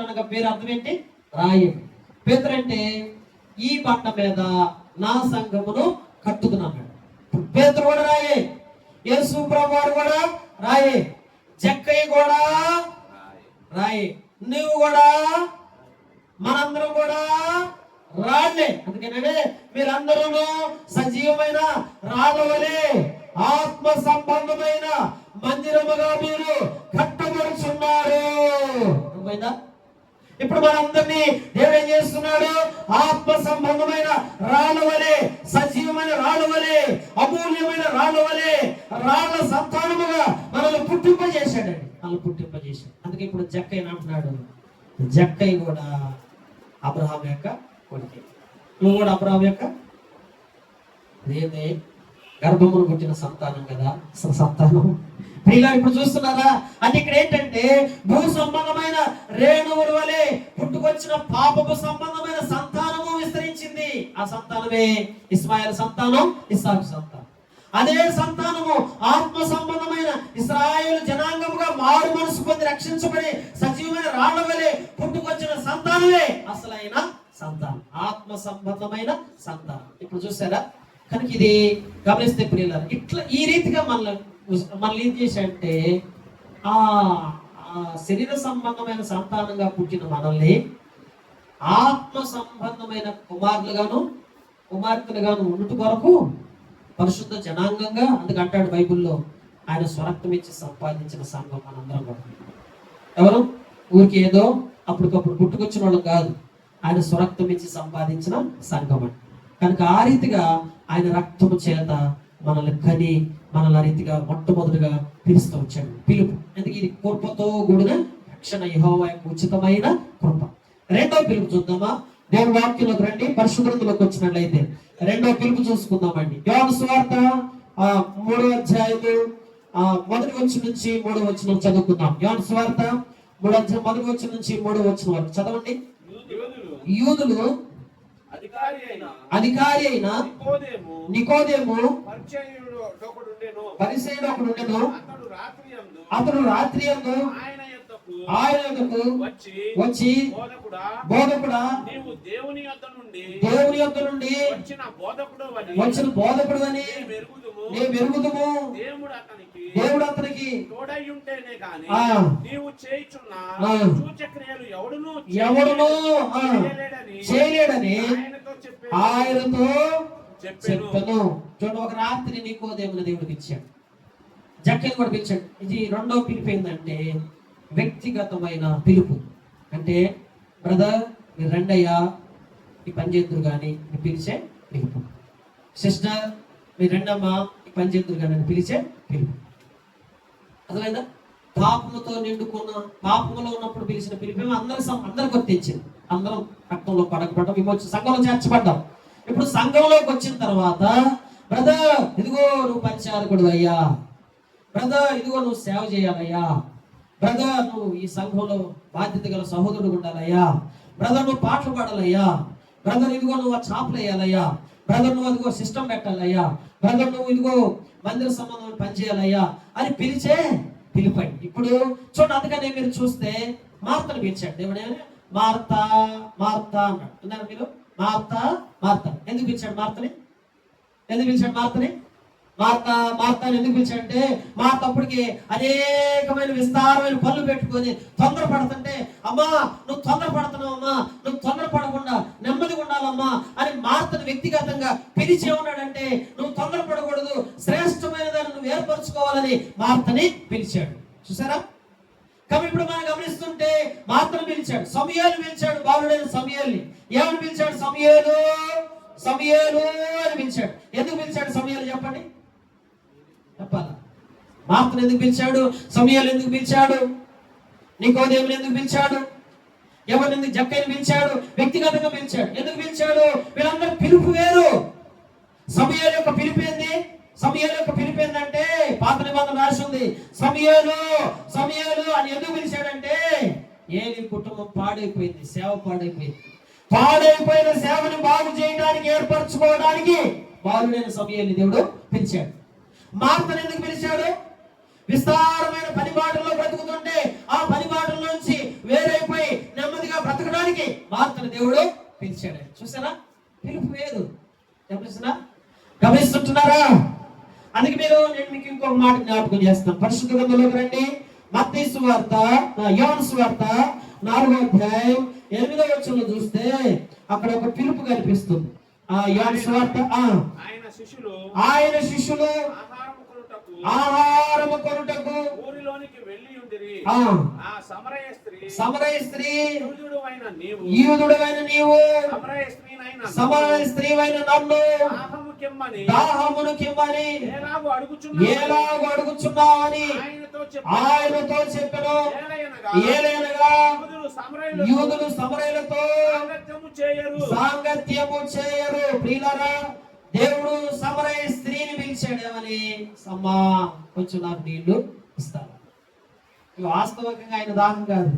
అనగా పేరు అర్థం ఏంటి? రాయి. పేతురు అంటే ఈ బండ మీద నా సంఘమును కట్టుకున్నాడు. పేతురు కూడా రాయే, యేసు ప్రభు వారు కూడా రాయే, జక్కయ్య కూడా రాయే. నువ్వు కూడా మనందరం కూడా రాళ్ళే. అందుకేనండి మీరందరూ సజీవమైన రాళ్ళ వలె ఆత్మ సంబంధమైన మందిరముగా మీరు కట్టబడుచున్నారు. అర్థమైందా? ఇప్పుడు మనందరినీ దేవుడు ఏం చేస్తున్నాడు? ఆత్మ సంబంధమైన రాళ్ళ వలె, సజీవమైన రాళ్ళ వలె, అమూల్యమైన రాళ్ళ వలె, రాళ్ళ సంతానముగా మనల్ని పుట్టింపజేశాడండి. మనల్ని పుట్టింపజేశాడు. అందుకే ఇప్పుడు జక్కయ్య అంటున్నాడు, జక్కయ్య కూడా అబ్రహాం యొక్క కొడుకే. నువ్వు కూడా అబ్రహాం యొక్క అదేంటి గర్భమును పుట్టిన సంతానం కదా. అసలు సంతానం ప్రియులా ఇప్పుడు చూస్తున్నారా? అంటే ఇక్కడ ఏంటంటే భూ సంబంధమైన రేణువుల వలె పుట్టుకొచ్చిన పాపపు సంబంధమైన సంతానము విస్తరించింది. ఆ సంతానమే ఇస్మాయిల్ సంతానం, ఇస్సాకు సంతానం. అదే సంతానము ఆత్మ సంబంధమైన ఇశ్రాయేలు జనాంగముగా మారు మనసు పొంది రక్షించబడి సజీవమైన రాళ్ళ వలె పుట్టుకొచ్చిన సంతానమే అసలైన సంతానం, ఆత్మ సంబంధమైన సంతానం. ఇప్పుడు చూసారా? కనుక ఇది గమనిస్తే ప్రియులారా, ఇట్లా ఈ రీతిగా మనల్ని ఏం చేశాడంటే ఆ శరీర సంబంధమైన సంతానంగా పుట్టిన మనల్ని ఆత్మ సంబంధమైన కుమారులుగాను కుమార్తెలుగాను ఉన్నట్టు కొరకు పరిశుద్ధ జనాంగంగా, అందుకంటాడు బైబిల్లో, ఆయన స్వరక్తం ఇచ్చి సంపాదించిన సంఘం మనందరం కూడా. ఎవరు? ఊరికి ఏదో అప్పటికప్పుడు పుట్టుకొచ్చిన వాళ్ళు కాదు, ఆయన స్వరక్తం ఇచ్చి సంపాదించిన సంఘం అని. కనుక ఆ రీతిగా ఆయన రక్తము చేత మనల్ని కని మనల్ని ఆ రీతిగా మొట్టమొదటిగా పిలుస్తూ వచ్చాడు. పిలుపు ఎందుకు? ఇది కృపతో కూడిన రక్షణ, యెహోవా యొక్క ఉచితమైన కృప. రెండో పిలుపు చూద్దామా? దేవుని వాక్యంలోకి రండి, పరిశుద్ధ గ్రంథంలోకి వచ్చినట్లయితే రెండో పిలుపు చూసుకుందామండి. యోహాను సువార్త 3వ అధ్యాయము 1వ వచనం నుంచి 3వ వచనం చదువుకుందాం. యోహాను సువార్త 3వ అధ్యాయం 1వ వచనం నుంచి 3వ వచనం వరకు చదవండి. యూదులు అధికారి అయిన నికోదేము పరిసయ్యుడు ఒకడు ఉండెను. అతడు రాత్రి యందు ఆయన యొద్దకు వచ్చి, బోధకుడా, నీవు దేవుని యొద్ద నుండి వచ్చిన బోధకుడు అని నేను మెరుగుదుము. దేవుడు అతనికి ఎవడును చేయలేడని ఆయనతో చెప్పాను. చూడండి, ఒక రాత్రి నికోదేమును దేవుడికి ఇచ్చాడు, జక్కయ్యను కూడా పిలిచాడు. ఇది రెండో పిలుపు ఏంటంటే వ్యక్తిగతమైన పిలుపు. అంటే బ్రదర్ మీరు రండయ్యా ఈ పని చేద్దరు కానీ మీరు పిలిచే పిలుపు. సిస్టర్ మీరు రెండమ్మా ఈ పని చేద్దరు కానీ అని పిలిచే పిలుపు. అసలైందా? పాపముతో నిండుకున్న, పాపములో ఉన్నప్పుడు పిలిచిన పిలుపు అందరికి వర్తించింది. అందరం రక్తంలో పడకపోవడం, విమోచన సంఘంలో చేర్చబడ్డాం. ఇప్పుడు సంఘంలోకి వచ్చిన తర్వాత బ్రదర్ ఇదిగో నువ్వు పరిచారకుడు అయ్యా, బ్రదర్ ఇదిగో నువ్వు సేవ చేయాలయ్యా, బ్రదర్ నువ్వు ఈ సంఘంలో బాధ్యత గల సహోదరుడు ఉండాలయ్యా, బ్రదర్ నువ్వు పాటలు పాడాలయ్యా, బ్రదర్ ఇదిగో నువ్వు చాపలు వేయాలయ్యా, బ్రదర్ నువ్వు ఇదిగో సిస్టమ్ పెట్టాలయ్యా, బ్రదర్ నువ్వు ఇదిగో మందిర సంబంధం పనిచేయాలయ్యా అని పిలిచే పిలిపాయి. ఇప్పుడు చూడండి, అందుకనే మీరు చూస్తే మార్తను పిలిచాడు దేవుడు. మార్తా మార్తా అన్నాడు. అన్నారు మీరు మార్తా మార్తా ఎందుకు పిలిచాడు? మార్తని మార్తా ఎందుకు పిలిచాడంటే మార్త అప్పటికి అనేకమైన విస్తారమైన పనులు పెట్టుకొని తొందరపడుతుంటే, అమ్మా నువ్వు తొందరపడుతున్నావు, అమ్మా నువ్వు తొందరపడకుండా నెమ్మదిగా ఉండాలమ్మా అని మార్తను వ్యక్తిగతంగా పిలిచి ఏమన్నాడంటే, నువ్వు తొందరపడకూడదు, శ్రేష్టమైన దాన్ని నువ్వు ఏర్పరచుకోవాలని మార్తని పిలిచాడు. చూసారా? కాబట్టి ఇప్పుడు మనం గమనిస్తుంటే మార్తను పిలిచాడు, సమూయేలు పిలిచాడు, బాలుడైన సమూయేలుని ఏమని పిలిచాడు? సమూయేలు అని పిలిచాడు. ఎందుకు పిలిచాడు సమూయేలు? చెప్పండి, చెప్పాలా? మార్తను ఎందుకు పిలిచాడు? సమూయేలు ఎందుకు పిలిచాడు? నికోదేముని ఎందుకు పిలిచాడు? ఎవరిని ఎందుకు? జక్కయ్యను పిలిచాడు, వ్యక్తిగతంగా పిలిచాడు. ఎందుకు పిలిచాడు? వీళ్ళందరూ పిలుపు వేరు. సమూయేలు యొక్క పిలుపు ఏంది? సమూయేలు యొక్క పిలుపు ఏంటంటే పాత నిబంధన రాసి ఉంది, సమూయేలు అని ఎందుకు పిలిచాడంటే ఏలి కుటుంబం పాడైపోయింది, సేవ పాడైపోయింది. పాడైపోయిన సేవను బాగు చేయడానికి, ఏర్పరచుకోవడానికి బాలుడైన సమూయేలుని దేవుడు పిలిచాడు. మార్తను ఎందుకు పిలిచాడు? విస్తారమైన పనిబాటల్లో బ్రతుకుతుంటే ఆ పనిబాటల నుంచి వేరైపోయి నెమ్మదిగా బ్రతకడానికి మార్తను దేవుడు పిలిచాడు. చూసారా? పిలుపు వేరు. గమనిస్తుంటున్నారా? అందుకే నేను మీకు ఇంకొక మాట జ్ఞాపకం చేస్తాను. పరిశుద్ధ గ్రంథంలోకి రండి. మత్తయి సువార్త, యోహాను సువార్త 4వ అధ్యాయం 8వ వచనంలో చూస్తే అక్కడ ఒక పిలుపు కనిపిస్తుంది. యోహాను సువార్త ఆయన శిష్యులు ఆహారము కొనుటకు ఊరిలోనికి వెళ్ళి ఉండిరి. ఆ సమరయ స్త్రీ యూదుడవైన నీవు సమరయ స్త్రీనైన నన్ను దాహమును కిమ్మని ఎలాగూ అడుగుచున్నావని ఆయనతో చెప్పెను. ఏలయనగా యూదులు సమరయులతో సాంగత్యము చేయరు. ప్రియులారా, దేవుడు సమరయ స్త్రీని పిలిచాడేమని, అమ్మా కొంచెం నాకు నీళ్లు ఇస్తాను. ఇవి వాస్తవికంగా ఆయన దాహం కాదు,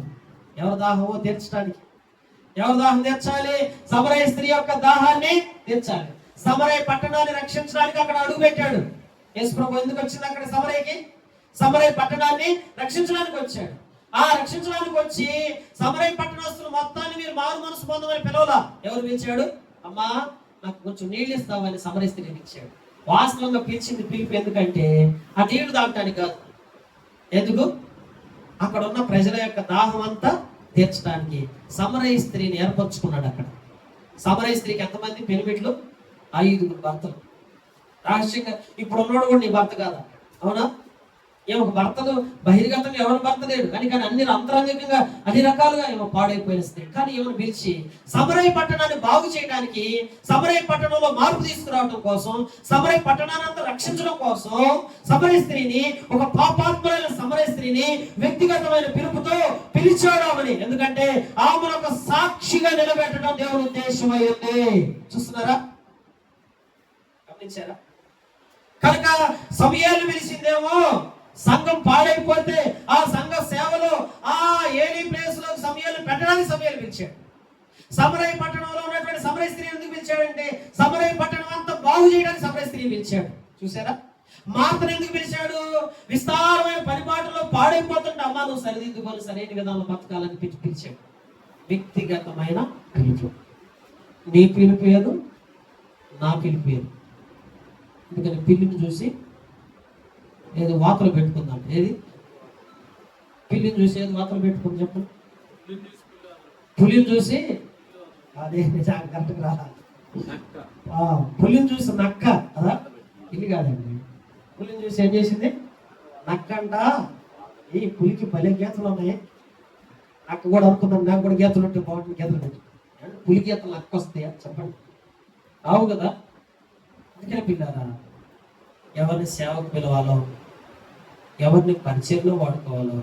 ఎవరి దాహమో తీర్చడానికి. ఎవరి దాహం తీర్చాలి? సమరయ స్త్రీ యొక్క దాహాన్ని తీర్చాలి. సమరయ పట్టణాన్ని రక్షించడానికి అక్కడ అడుగు పెట్టాడు యేసు ప్రభు. ఎందుకు వచ్చింది అక్కడ సమరయకి? సమరయ పట్టణాన్ని రక్షించడానికి వచ్చాడు. ఆ రక్షించడానికి వచ్చి సమరయ పట్టణస్తులు మొత్తాన్ని మీరు మారు మనసు పొందమని పిలవలా. ఎవరు పిలిచాడు? అమ్మా నాకు కొంచెం నీళ్ళు ఇస్తామని సమరయ స్త్రీని ఇచ్చాడు. వాస్తవంగా పిలిచింది పిలుపు ఎందుకంటే ఆ నీళ్లు తాగటానికి కాదు. ఎందుకు? అక్కడ ఉన్న ప్రజల యొక్క దాహం అంతా తీర్చడానికి సమరయ స్త్రీని ఏర్పరచుకున్నాడు. అక్కడ సమరయ స్త్రీకి ఎంతమంది పెనిమిట్లు? 5 భర్తలు. రహస్యంగా ఇప్పుడు ఉన్నాడు కూడా నీ భర్త కాదా? అవునా? ఏమో భర్తలు బహిర్గతంగా ఎవరి భర్త లేడు, కానీ అన్ని అంతరంగికంగా అన్ని రకాలుగా ఏమో పాడైపోయిన స్త్రీ. కానీ ఏమో పిలిచి సమరయ పట్టణాన్ని బాగు చేయడానికి, సమరయ పట్టణంలో మార్పు తీసుకురావడం కోసం, సమరయ పట్టణాన్ని అంతా రక్షించడం కోసం సమరయ స్త్రీని, ఒక పాపాత్ములైన సమరయ స్త్రీని వ్యక్తిగతమైన పిలుపుతో పిలిచాడామని. ఎందుకంటే ఆమెను ఒక సాక్షిగా నిలబెట్టడం దేవుని ఉద్దేశం అయ్యింది. చూస్తున్నారా? గమనించారా? కనుక సమయాలు పిలిచిందేమో సంఘం పాడైపోతే ఆ సంఘ సేవలో ఆ ఏలీ ప్లేస్ లో సమయాలు పెట్టడానికి సమయాలు పిలిచాడు. సమరయ పట్టణంలో ఉన్నటువంటి సమరయ స్త్రీ ఎందుకు పిలిచాడంటే సమరయ పట్టణం అంతా బాగు చేయడానికి సమరయ స్త్రీ పిలిచాడు. చూసారా? మార్తను ఎందుకు పిలిచాడు? విస్తారమైన పరిపాటులో పాడైపోతుంటే అమ్మా నువ్వు సరిదిద్దుకొని సరైన విధానంలో బతకాలని పిలిచాడు. వ్యక్తిగతమైన పిలుపు. నీ పిలుపు ఏదు, నా పిలుపు ఏదు. ఎందుకని పిల్లిని చూసి ఏదో వాతలు పెట్టుకుందాం. ఏది? పిల్లిని చూసి ఏది వాతలు పెట్టుకుంది చెప్పండి? పులిని చూసి అదే కరెక్ట్ రాదా? పులిని చూసి నక్క కదా, పిల్లి కాదండి. పులిని చూసి ఏం చేసింది? నక్క అంట. ఈ పులికి భలే గీతలు ఉన్నాయి. నక్క కూడా అనుకుందాం, నాకు కూడా గీతలు ఉంటే బాగుంటుంది, గీతలు పెట్టి. పులి గీతలు నక్క వస్తాయా చెప్పండి? రావు కదా. అందుకని పిల్లారా, ఎవరిని సేవకు పిలవాలో, ఎవరిని పరిచయంలో వాడుకోవాలో,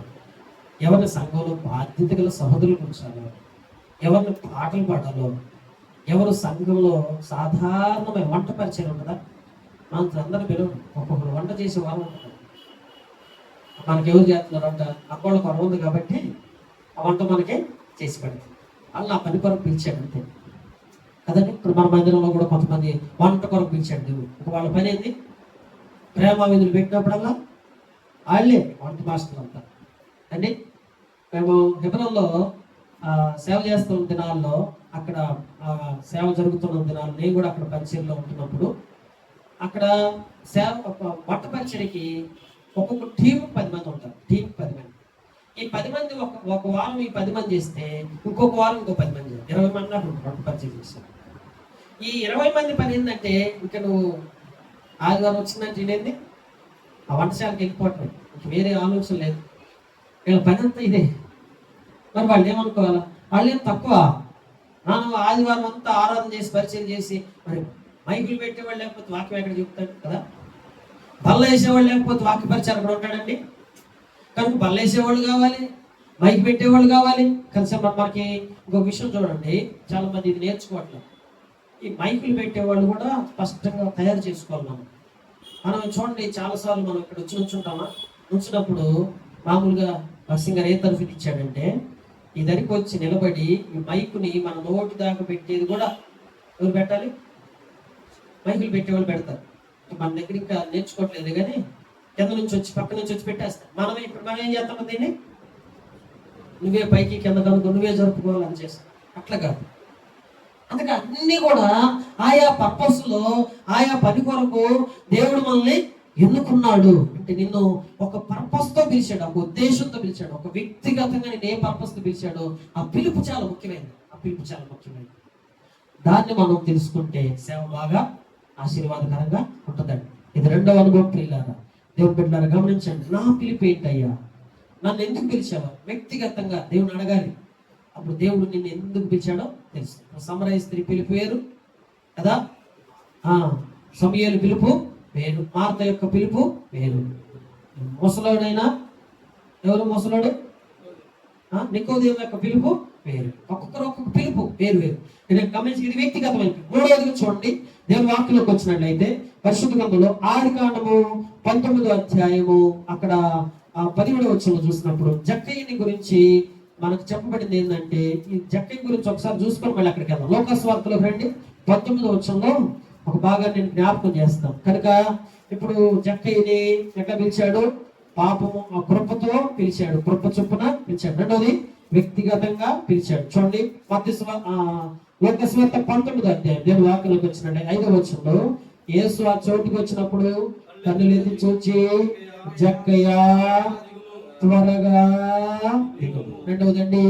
ఎవరిని సంఘంలో బాధ్యత గల సహోదరులు కూర్చోాలో, ఎవరిని పాటలు పాడాలో, ఎవరు సంఘంలో సాధారణమైన వంట పరిచయం ఉంటుందా? మనకు అందరూ పిలవ ఒక్కొక్కరు వంట చేసే వారు ఉంటారు. మనకి ఎవరు చేస్తున్నారు వంట? అక్కడ కొర ఉంది కాబట్టి ఆ వంట మనకి చేసి పెడతాం. వాళ్ళు ఆ పని కొరకు పిలిచాడు అంతే కదండి. ఇప్పుడు మన మందిరంలో కూడా కొంతమంది వంట కొరకు పిలిచాడు దేవుడు. వాళ్ళ పని ఏంది? ప్రేమ విధులు పెట్టినప్పుడల్లా వాళ్ళే వంట మాస్టర్లు అంతా అండి. మేము హెబ్రోన్లో సేవ చేస్తున్న దినాల్లో, అక్కడ సేవ జరుగుతున్న దినాలు నేను కూడా అక్కడ పరిచయంలో ఉంటున్నప్పుడు, అక్కడ సేవ వంట పరిచయకి ఒక్కొక్క టీం 10 మంది ఉంటారు. టీం 10 మంది. ఈ 10 మంది ఒక వారం ఈ 10 మంది చేస్తే ఇంకొక వారం ఇంకో 10 మంది, 20 మంది నాకు వంట పరిచయం చేస్తారు. ఈ 20 మంది పని ఏంటంటే, ఇంకా నువ్వు ఆదివారం వచ్చిందంటే ఏంటి? ఆ వంటశాలకు వెళ్ళిపోవటం, ఇంక వేరే ఆలోచన లేదు. వీళ్ళ పని అంతా ఇదే. మరి వాళ్ళు ఏమనుకోవాలా? వాళ్ళు ఏం తక్కువ? నాన్న ఆదివారం అంతా ఆరాధన చేసి పరిచయం చేసి, మరి మైకులు పెట్టేవాళ్ళు లేకపోతే వాక్యం ఎక్కడ చెప్తాడు కదా? బల్ల వేసేవాళ్ళు లేకపోతే వాక్య పరిచయం అక్కడ ఉంటాడండి. కనుక బల్ల వేసేవాళ్ళు కావాలి, మైక్ పెట్టేవాళ్ళు కావాలి. కలిసి మనకి ఇంకొక విషయం చూడండి, చాలా మంది ఇది నేర్చుకోవట్లేదు. ఈ మైకులు పెట్టేవాళ్ళు కూడా స్పష్టంగా తయారు చేసుకోవాలి. మనం చూడండి, చాలాసార్లు మనం ఇక్కడ వచ్చి నుంచుంటామా, నుంచినప్పుడు మామూలుగా వర్షం గారు ఏ తరఫు ఇచ్చాడంటే, ఈ దరికి వచ్చి నిలబడి ఈ మైకుని మన నోటి దాకా పెట్టేది కూడా ఎవరు పెట్టాలి? మైకులు పెట్టేవాళ్ళు పెడతారు. మన దగ్గర ఇంకా నేర్చుకోవట్లేదు, కానీ కింద నుంచి వచ్చి పక్క నుంచి వచ్చి పెట్టేస్తాం. మనం ఏం చేస్తాం? దీన్ని నువ్వే పైకి కింద కనుక నువ్వే జరుపుకోవాలని చేస్తాం. అట్లా కాదు. అందుకే అన్ని కూడా ఆయా పర్పస్లో, ఆయా పని కొరకు దేవుడు మనల్ని ఎన్నుకున్నాడు అంటే నిన్ను ఒక పర్పస్ తో పిలిచాడు, ఒక ఉద్దేశంతో పిలిచాడు, ఒక వ్యక్తిగతంగా నేను ఏ పర్పస్ తో పిలిచాడో ఆ పిలుపు చాలా ముఖ్యమైనది. ఆ పిలుపు చాలా ముఖ్యమైనది. దాన్ని మనం తెలుసుకుంటే సేవ బాగా ఆశీర్వాదకరంగా ఉంటుందండి. ఇది రెండవ అనుభవం. ప్రియులారా, దేవుని బిడ్డలారా గమనించండి. నా పిలుపు ఏంటయ్యా, నన్ను ఎందుకు పిలిచావా? వ్యక్తిగతంగా దేవుని అడగాలి. అప్పుడు దేవుడు నిన్ను ఎందుకు పిలిచాడో తెలుసు. సమరయ స్త్రీ పిలుపు వేరు కదా, సమూయేలు పిలుపు వేరు, మార్త యొక్క పిలుపు వేరు. ముసలోడైనా ఎవరు ముసలోడు, నికోదేము యొక్క పిలుపు వేరు. ఒక్కొక్కరు ఒక్కొక్క పిలుపు వేరు వేరు. నేను గమనించి ఇది వ్యక్తిగతమైన. మూడవదిగా చూడండి, దేవుని వాక్యంలోకి వచ్చినట్లయితే పరిశుద్ధ గ్రంథంలో ఆదికాండము 19వ అధ్యాయము అక్కడ 17వ వచనంలో చూసినప్పుడు జక్కయ్యని గురించి మనకు చెప్పబడింది ఏంటంటే, ఈ జక్కయ్య గురించి ఒకసారి చూసుకొని మళ్ళీ అక్కడికి వెళ్దాం. లోకస్వార్తలో రండి, 19వ వచనంలో ఒక భాగాన్ని నేను జ్ఞాపకం చేస్తాం. కనుక ఇప్పుడు జక్కయ్యని ఎట్లా పిలిచాడు? పాపము కృపతో పిలిచాడు, కృప చొప్పున పిలిచాడు. రెండవది వ్యక్తిగతంగా పిలిచాడు. చూడండి లోకస్వార్త 19వ అధ్యాయం దేవుని వాక్యంలోకి వచ్చినట్టు 5వ వచనంలో యేసు ఆ చోటుకి వచ్చినప్పుడు కన్నులు ఎత్తి చూచి జక్కయ్య త్వరగా దిగము. రెండవదండి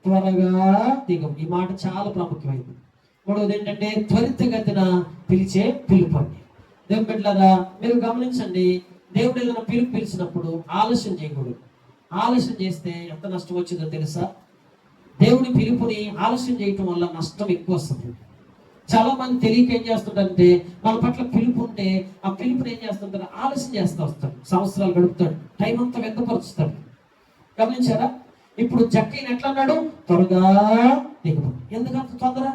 త్వరగా దిగము. ఈ మాట చాలా ప్రాముఖ్యమైనది. మూడవది ఏంటంటే త్వరితగతిన పిలిచే పిలుపు అండి. దేవుని బిడ్డలారా మీరు గమనించండి, దేవుడు ఏదైనా పిలిచినప్పుడు ఆలస్యం చేయకూడదు. ఆలస్యం చేస్తే ఎంత నష్టం వచ్చిందో తెలుసా? దేవుని పిలుపుని ఆలస్యం చేయటం వల్ల నష్టం ఎక్కువ వస్తుంది. చాలా మంది తెలియక ఏం చేస్తుంటారంటే, మన పట్ల పిలుపు ఉంటే ఆ పిలుపుని ఏం చేస్తుంటారు? ఆలస్యం చేస్తూ వస్తాడు, సంవత్సరాలు గడుపుతాడు, టైం అంతా వ్యర్థపరుస్తాడు. గమనించారా? ఇప్పుడు జక్కయ్యని ఎట్లా అన్నాడు? త్వరగా దిగము. ఎందుకంత తొందర?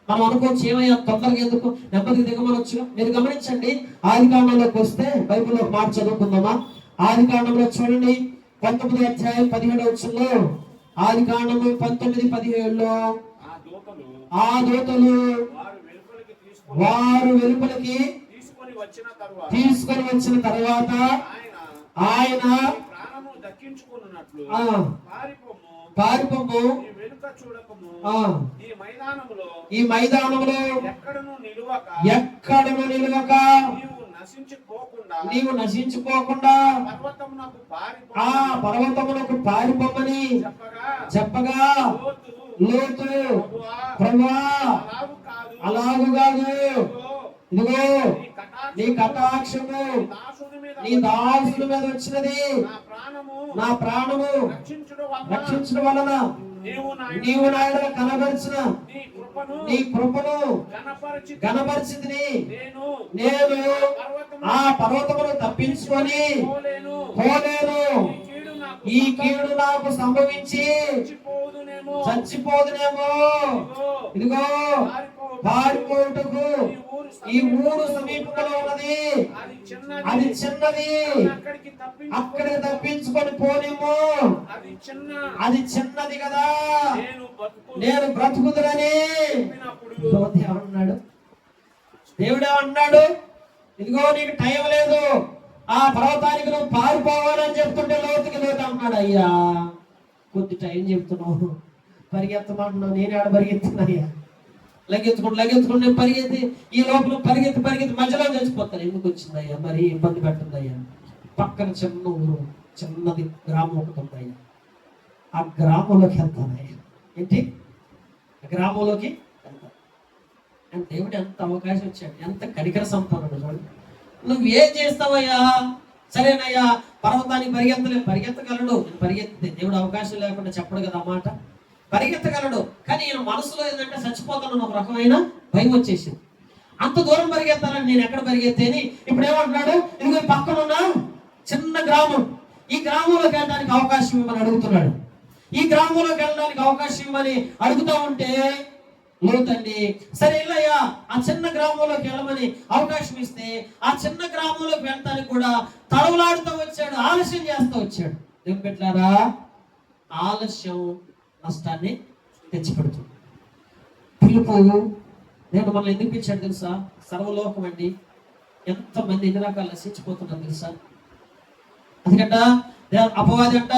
మనం అనుకోవచ్చు, ఏమయ్యా తొందరగా ఎందుకు, నెమ్మదిగా దిగమనొచ్చు. మీరు గమనించండి, ఆదికాండంలోకి వస్తే బైబిల్లో మాట చదువుకుందామా? ఆదికాండంలో చూడండి 19వ అధ్యాయం 17వ వచనంలో, ఆదికాండము 19:17లో ఆ దూతలు వారు వెలుపలికి తీసుకొని వచ్చిన తర్వాత ఆయన పారిపోము, ఈ మైదానంలో ఎక్కడను నిలువక నీవు నశించుకోకుండా ఆ పర్వతమునకు పారిపోమని చెప్పగా లోతు ప్రభువా అలాగు కాదు, ఇదిగో నీ కటాక్షము నీ దాసుల మీద వచ్చినది, నా ప్రాణము రక్షించడం వలన నీవు నాయన కనబరిచిన నీ కృపను కనబరిచింది. నేను ఆ పర్వతమును తప్పించుకొని పోలేను, ఈ కీడు నాకు సంభవించి చచ్చిపోదునేమో. ఇదిగో పారిపోటుకు ఈ ఊరు సమీపంలో ఉన్నది, అది చిన్నది, అక్కడికి తప్పించుకొని పోనేమో, అది చిన్నది కదా, నేను బ్రతుకుదురని అన్నాడు. దేవుడే అన్నాడు, ఇదిగో నీకు టైం లేదు, ఆ పర్వతానికి నువ్వు పారిపోవాలని చెప్తుంటే లోతుకి లోతు అన్నాడు. అయ్యా కొద్ది టైం చెప్తున్నావు, పరిగెత్తమంటున్నావు, నేను ఆడ పరిగెత్తున్నాయ్యా, లగెత్తుకుంటూ నేను పరిగెత్తి ఈ లోపల పరిగెత్తి మధ్యలో చచ్చిపోతాను. ఎందుకు వచ్చిందయ్యా, మరి ఇబ్బంది పెట్టిందయ్యా. పక్కన చిన్న ఊరు, చిన్నది గ్రామం ఒకటి ఉందయ్యా, ఆ గ్రామంలోకి వెళ్తానయ్యా. ఏంటి? గ్రామంలోకి వెళ్తాను. అండ్ దేవుడు ఎంత అవకాశం వచ్చాడు, ఎంత కనికర సంపన్నుడు చూడండి. నువ్వు ఏం చేస్తావయ్యా? సరేనయ్యా పర్వతానికి పరిగెత్తగలడు, పరిగెత్తితే దేవుడు అవకాశం లేకుండా చెప్పడు కదా అన్నమాట. పరిగెత్తగలడు, కానీ ఈయన మనసులో ఏంటంటే చచ్చిపోతాను ఒక రకమైన భయం వచ్చేసింది. అంత దూరం పరిగెత్తాలని నేను ఎక్కడ పరిగెత్తేని ఇప్పుడు ఏమంటున్నాడు? ఇదిగో పక్కనున్న చిన్న గ్రామం, ఈ గ్రామంలోకి వెళ్ళడానికి అవకాశం ఇవ్వమని అడుగుతున్నాడు. ఈ గ్రామంలోకి వెళ్ళడానికి అవకాశం ఇవ్వమని అడుగుతా ఉంటే లోతండి సరే ఇల్లయ్యా ఆ చిన్న గ్రామంలోకి వెళ్ళమని అవకాశం ఇస్తే ఆ చిన్న గ్రామంలోకి వెళ్ళడానికి కూడా తడవలాడుతూ వచ్చాడు, ఆలస్యం చేస్తూ వచ్చాడు. దేవుని బిడ్డలారా, ఆలస్యం నష్టాన్ని తెచ్చిపెడుతుంది. పిలుపు నేను మనల్ని ఎందుకు పిలిచాడు తెలుసా? సర్వలోకం అండి, ఎంతమంది ఎన్ని రకాలు నశించిపోతున్నారు తెలుసా? అందుకంట అపవాది అంట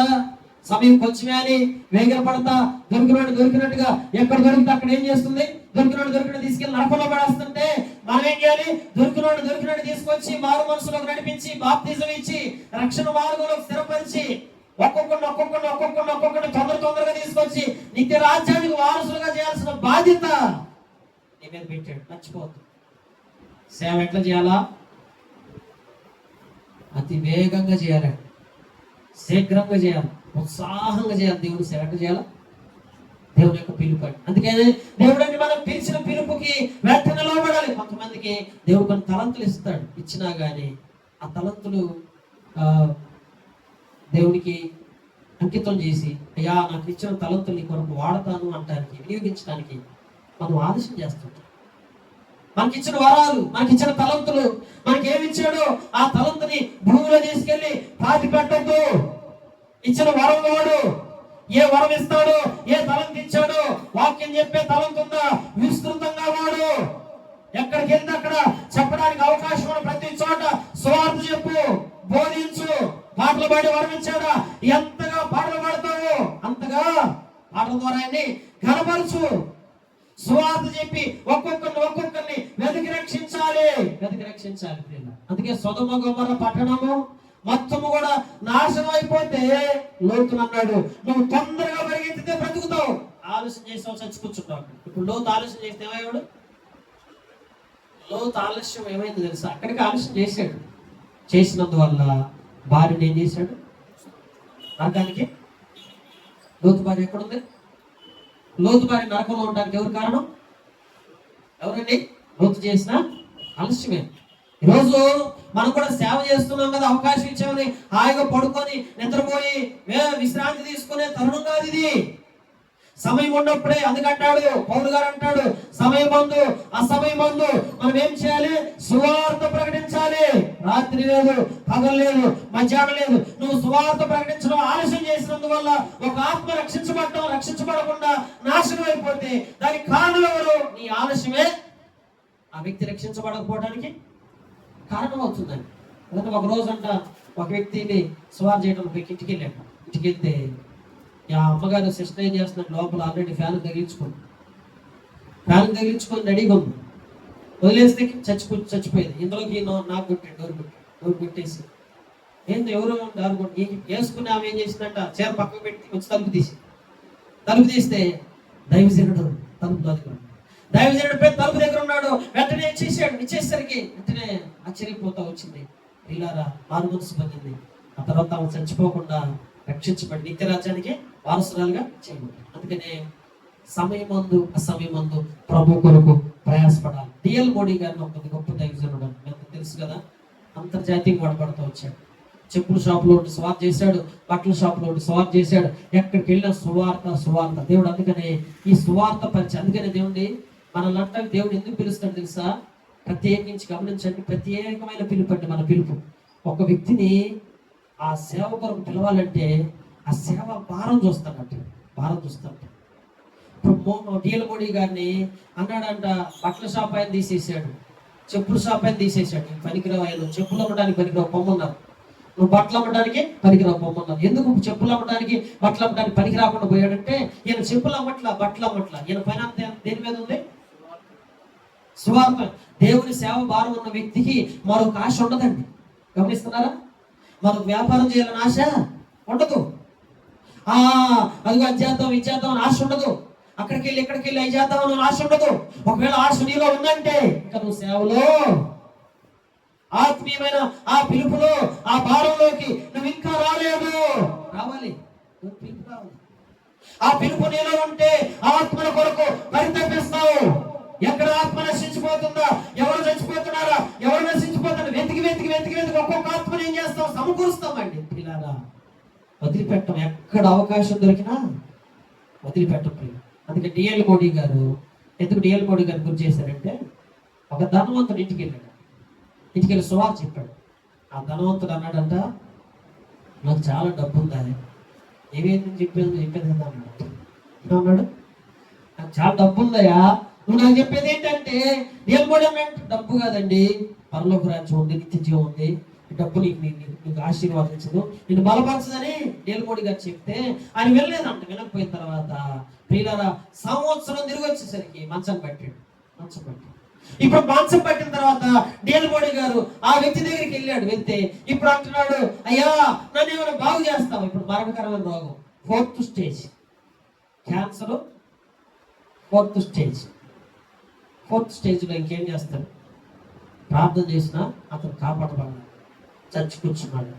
సమయం కొంచెమే అని వేగర పడతా దొరికినట్టుగా ఎక్కడ దొరికితే అక్కడ ఏం చేస్తుంది? దొరికినట్టు తీసుకెళ్ళి నరకంలో పడేస్తుంటే మనం ఏం చేయాలి? దొరికిన దొరికినవాడు దొరికినట్టు తీసుకొచ్చి మారు మనసులోకి నడిపించి బాప్తిజం ఇచ్చి రక్షణ మార్గంలో స్థిరపరిచి ఒక్కొక్కడిని తొందరగా తీసుకొచ్చి నిత్య రాజ్యానికి వారసులుగా చేయాల్సిన బాధ్యత నీ మీద పెట్టాడు. మర్చిపోవద్దు. సేవ ఎట్లా చేయాలా? అతి వేగంగా చేయాలి, శీఘ్రంగా చేయాలి, ఉత్సాహంగా చేయాలి. దేవుడు సేవ ఎట్లా చేయాలా? దేవుని యొక్క పిలుపు. అందుకని దేవుడు అంటే మనం పిలిచిన పిలుపుకి వెంటనే లోబడాలి. కొంతమందికి దేవుడు కొన్ని తలంతులు ఇస్తాడు, ఇచ్చినా గానీ ఆ తలంతులు దేవునికి అంకితం చేసి, అయ్యా నాకు ఇచ్చిన తలంతులు నీ కొరకు వాడతాను అంటానికి, వినియోగించడానికి మనం ఆలస్యం చేస్తుంటాం. మనకిచ్చిన వరాలు, మనకిచ్చిన తలంతులు, మనకి ఏమి ఇచ్చాడో ఆ తలంతుని భూమిలో తీసుకెళ్లి పాతి పెట్టద్దు. ఇచ్చిన వరం వాడు ఏ వరం ఇస్తాడో, ఏ తలంతు ఇచ్చాడో, వాక్యం చెప్పే తలంతుందా విస్తృతంగా వాడు. ఎక్కడికి వెళ్తే అక్కడ చెప్పడానికి అవకాశం ఉన్న ప్రతి చోట సువార్త చెప్పు, బోధించు. పాటలు పాడి వరం ఇచ్చాడా, ఎంతగా పాటలు పాడతావు అంతగా పాటల ద్వారా ఆయన్ని ఘనపరచు. సువార్త చెప్పి ఒక్కొక్కరిని వెతికి రక్షించాలి. అందుకే సొదొమ గొమొర్రా పట్టణము మొత్తము కూడా నాశనం అయిపోతే లోతును అన్నాడు, నువ్వు తొందరగా పరిగెత్తితే బ్రతుకుతావు, ఆలస్యం చేసావు చచ్చిపుచ్చుంటావు. ఇప్పుడు లోతు ఆలస్యం చేస్తే ఏమయ్యాడు? లోతు ఆలస్యం ఏమైంది తెలుసా? అక్కడికి ఆలస్యం చేశాడు. చేసినందువల్ల భార్యను ఏం చేశాడు? నరకానికి. లోతు భార్య ఎక్కడుంది? లోతు భార్య నరకంలో ఉండడానికి ఎవరు కారణం? ఎవరండి? లోతు చేసిన ఆలస్యమే. ఈరోజు మనం కూడా సేవ చేస్తున్నాం కదా, అవకాశం ఇచ్చామని హాయిగా పడుకొని నిద్రపోయి విశ్రాంతి తీసుకునే తరుణం కాదు ఇది. సమయం ఉన్నప్పుడే, అందుకంటాడు పౌలు గారు అంటాడు, సమయమందు అసమయమందు మనం ఏం చేయాలి? సువార్త ప్రకటించాలి. రాత్రి లేదు, పగలు లేదు, మధ్యాహ్నం లేదు. నువ్వు సువార్త ప్రకటించడం ఆలస్యం చేసినందువల్ల ఒక ఆత్మ రక్షించబడకుండా నాశనం అయిపోతే దానికి కారణం ఎవరు? నీ ఆలస్యమే ఆ వ్యక్తి రక్షించబడకపోవడానికి కారణం అవుతుందని. అందుకే ఒక రోజంట ఒక వ్యక్తిని సువార్త చేయడానికి ఇంటికి వెళ్ళాడు. ఇంటికి వెళ్తే ఆ అమ్మగారు సిస్టర్ ఏం చేస్తున్నట్టు లోపల ఆల్రెడీ ఫ్యాన్ తగిలించుకుంది రెడీగా ఉంది. వదిలేస్తే చచ్చిపోయింది. ఇందులోకి నాకు కొట్టాడు, డోర్ కొట్టేసి ఏంటి ఎవరు దారి కొట్టి వేసుకుని ఆమె ఏం చేసిందంట, చీర పక్కకు పెట్టి వచ్చి తలుపు తీస్తే దైవజనుడు తలుపు దగ్గర ఉన్నాడు. వెంటనే ఇచ్చేసరికి వెంటనే ఆశ్చర్యపోతా వచ్చింది. ఇలారా మారు మనసు పొందింది. ఆ తర్వాత ఆమె చచ్చిపోకుండా రక్షించబడి నిత్య రాజ్యానికి వారసురాలుగా చేయబడి. అందుకనే సమయమందు అసమయమందు ప్రభు కొరకు ప్రయాసపడాలి. డిఎల్ మోడీ గారిని ఒక గొప్ప దైవజనుడు మీకు తెలుసు కదా, అంతర్జాతీయంగా వాడబడుతూ వచ్చాడు. చెప్పుల షాపులో ఉండి సువార్త చేశాడు, బట్టల షాపులో ఉండి సువార్త చేశాడు. ఎక్కడికి వెళ్ళిన సువార్త దేవుడు. అందుకనే ఈ సువార్త పరిచయం. అందుకనే దేవుడి మనల్ని అంటే దేవుడు ఎందుకు పిలుస్తాడు తెలుసా? ప్రత్యేకించి గమనించండి, ప్రత్యేకమైన పిలుపు అంటే మన పిలుపు. ఒక వ్యక్తిని ఆ సేవ కొరకు పిలవాలంటే ఆ సేవ భారం చూస్తాడంట. ఇప్పుడు డిఎల్ మోడీ గారిని అన్నాడంట, బట్టల షాప్ ఆయన తీసేసాడు, చెప్పుల షాప్ ఆయన తీసేసాడు. పనికిరావు, ఆయన చెప్పులు అమ్మడానికి పనికిరావు, పొమ్మన్నారు. నువ్వు బట్టలు అమ్మడానికి పనికిరావు, పొమ్మన్నారు. ఎందుకు చెప్పులు అమ్మడానికి బట్టలు అమ్మడానికి పనికి రాకుండా పోయాడంటే, ఈయన చెప్పులు అమ్మట్లా, బట్టలు అమ్మట్లా. ఈయన పైన దేని మీద ఉంది? సువార్త. దేవుని సేవ భారం ఉన్న వ్యక్తికి మరొక ఆశ ఉండదండి. గమనిస్తున్నారా? మనకు వ్యాపారం చేయాలని ఆశ ఉండదు. అదిగో అది చేద్దాం ఇది చేద్దాం అని ఆశ ఉండదు. అక్కడికి వెళ్ళి అవి చేద్దాం అని ఆశ ఉండదు. ఒకవేళ ఆశ నీలో ఉందంటే ఇంకా నువ్వు సేవలో, ఆత్మీయమైన ఆ పిలుపులో, ఆ భారంలోకి నువ్వు ఇంకా రాలేదు. రావాలి, పిలుపు రావాలి. ఆ పిలుపు నీలో ఉంటే ఆత్మల కొరకు పరితపిస్తావు. ఎక్కడ ఆత్మ నశించిపోతుందా, ఎవరు చచ్చిపోతున్నారా, ఎవరు నశించిపోతున్నారు, వెతికి ఒక్కొక్క ఆత్మను ఏం చేస్తాం? సమకూరుస్తామండి. పిల్లారా, వదిలిపెట్టం. ఎక్కడ అవకాశం దొరికినా వదిలిపెట్టం. అందుకే డిఎల్ మోడీ గారు ఎందుకు డిఎల్ మోడీ గారు గుర్తు చేశారంటే, ఒక ధనవంతుడు ఇంటికి వెళ్ళి సువార్త చెప్పాడు. ఆ ధనవంతుడు అన్నాడంట, నాకు చాలా డబ్బు ఉందా, ఏమేందని చెప్పేది కదా అన్నాడు. ఏమన్నాడు? నాకు చాలా డబ్బు ఉందయా, నువ్వు నాకు చెప్పేది ఏంటంటే, డిఎల్ మోడీ అన్నట్టు డబ్బు కాదండి, పరలోక రాజ్యం ఉంది, నిత్య జీవం ఉంది, డబ్బు నీకు ఆశీర్వాదించదు, నేను బలపరచదని డిఎల్ మోడీ గారు చెప్తే ఆయన వెళ్ళలేదంట. వెళ్ళకపోయిన తర్వాత ప్రియులారా, సంవత్సరం తిరిగి వచ్చేసరికి మంచం పట్టాడు. ఇప్పుడు మాంసం పట్టిన తర్వాత డేల్బోడి గారు ఆ వ్యక్తి దగ్గరికి వెళ్తే ఇప్పుడు అంటున్నాడు, అయ్యా నన్ను ఏమైనా బాగు చేస్తావు. ఇప్పుడు మరణకరమైన రోగం, 4th స్టేజ్ క్యాన్సర్, 4th స్టేజ్లో ఇంకేం చేస్తాడు? ప్రార్థన చేసినా అతను కాపాడబడాలి, చచ్చి కూర్చున్నాడు.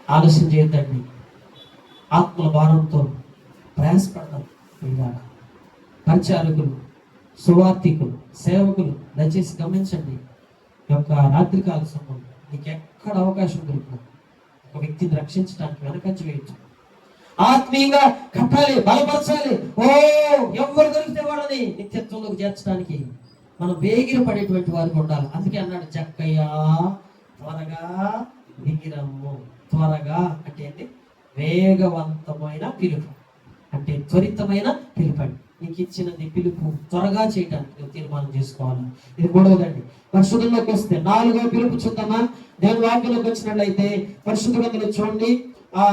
ఆలస్యం చేయొద్దండి, ఆత్మల భారంతో ప్రయాసపడతాం. పరిచారకులు, సువార్థికులు, సేవకులు దయచేసి గమనించండి. ఈ యొక్క రాత్రికాల సమయం నీకు ఎక్కడ అవకాశం దొరికినా ఒక వ్యక్తిని రక్షించడానికి వెనకంచి వేయచ్చు. ఆత్మీయంగా కట్టాలి, బలపరచాలి. ఎవరు దొరికితే వాళ్ళని నిత్యత్వంలోకి చేర్చడానికి మనం వేగిర పడేటువంటి వారికి ఉండాలి. అందుకే అన్నాడు, చక్కయ్యా త్వరగా దిగిరమ్ము. త్వరగా అంటే ఏంటి? వేగవంతమైన పిలుపు, అంటే త్వరితమైన పిలుపండి. నీకు ఇచ్చినది పిలుపు త్వరగా చేయడానికి నువ్వు తీర్మానం చేసుకోవాలి. ఇది 3వదండి. పరిశుద్ధంలోకి వస్తే 4వ పిలుపు చూద్దామా? దేవుని వాక్యంలోకి వచ్చినట్లయితే పరిశుద్ధ గ్రంథంలో చూడండి.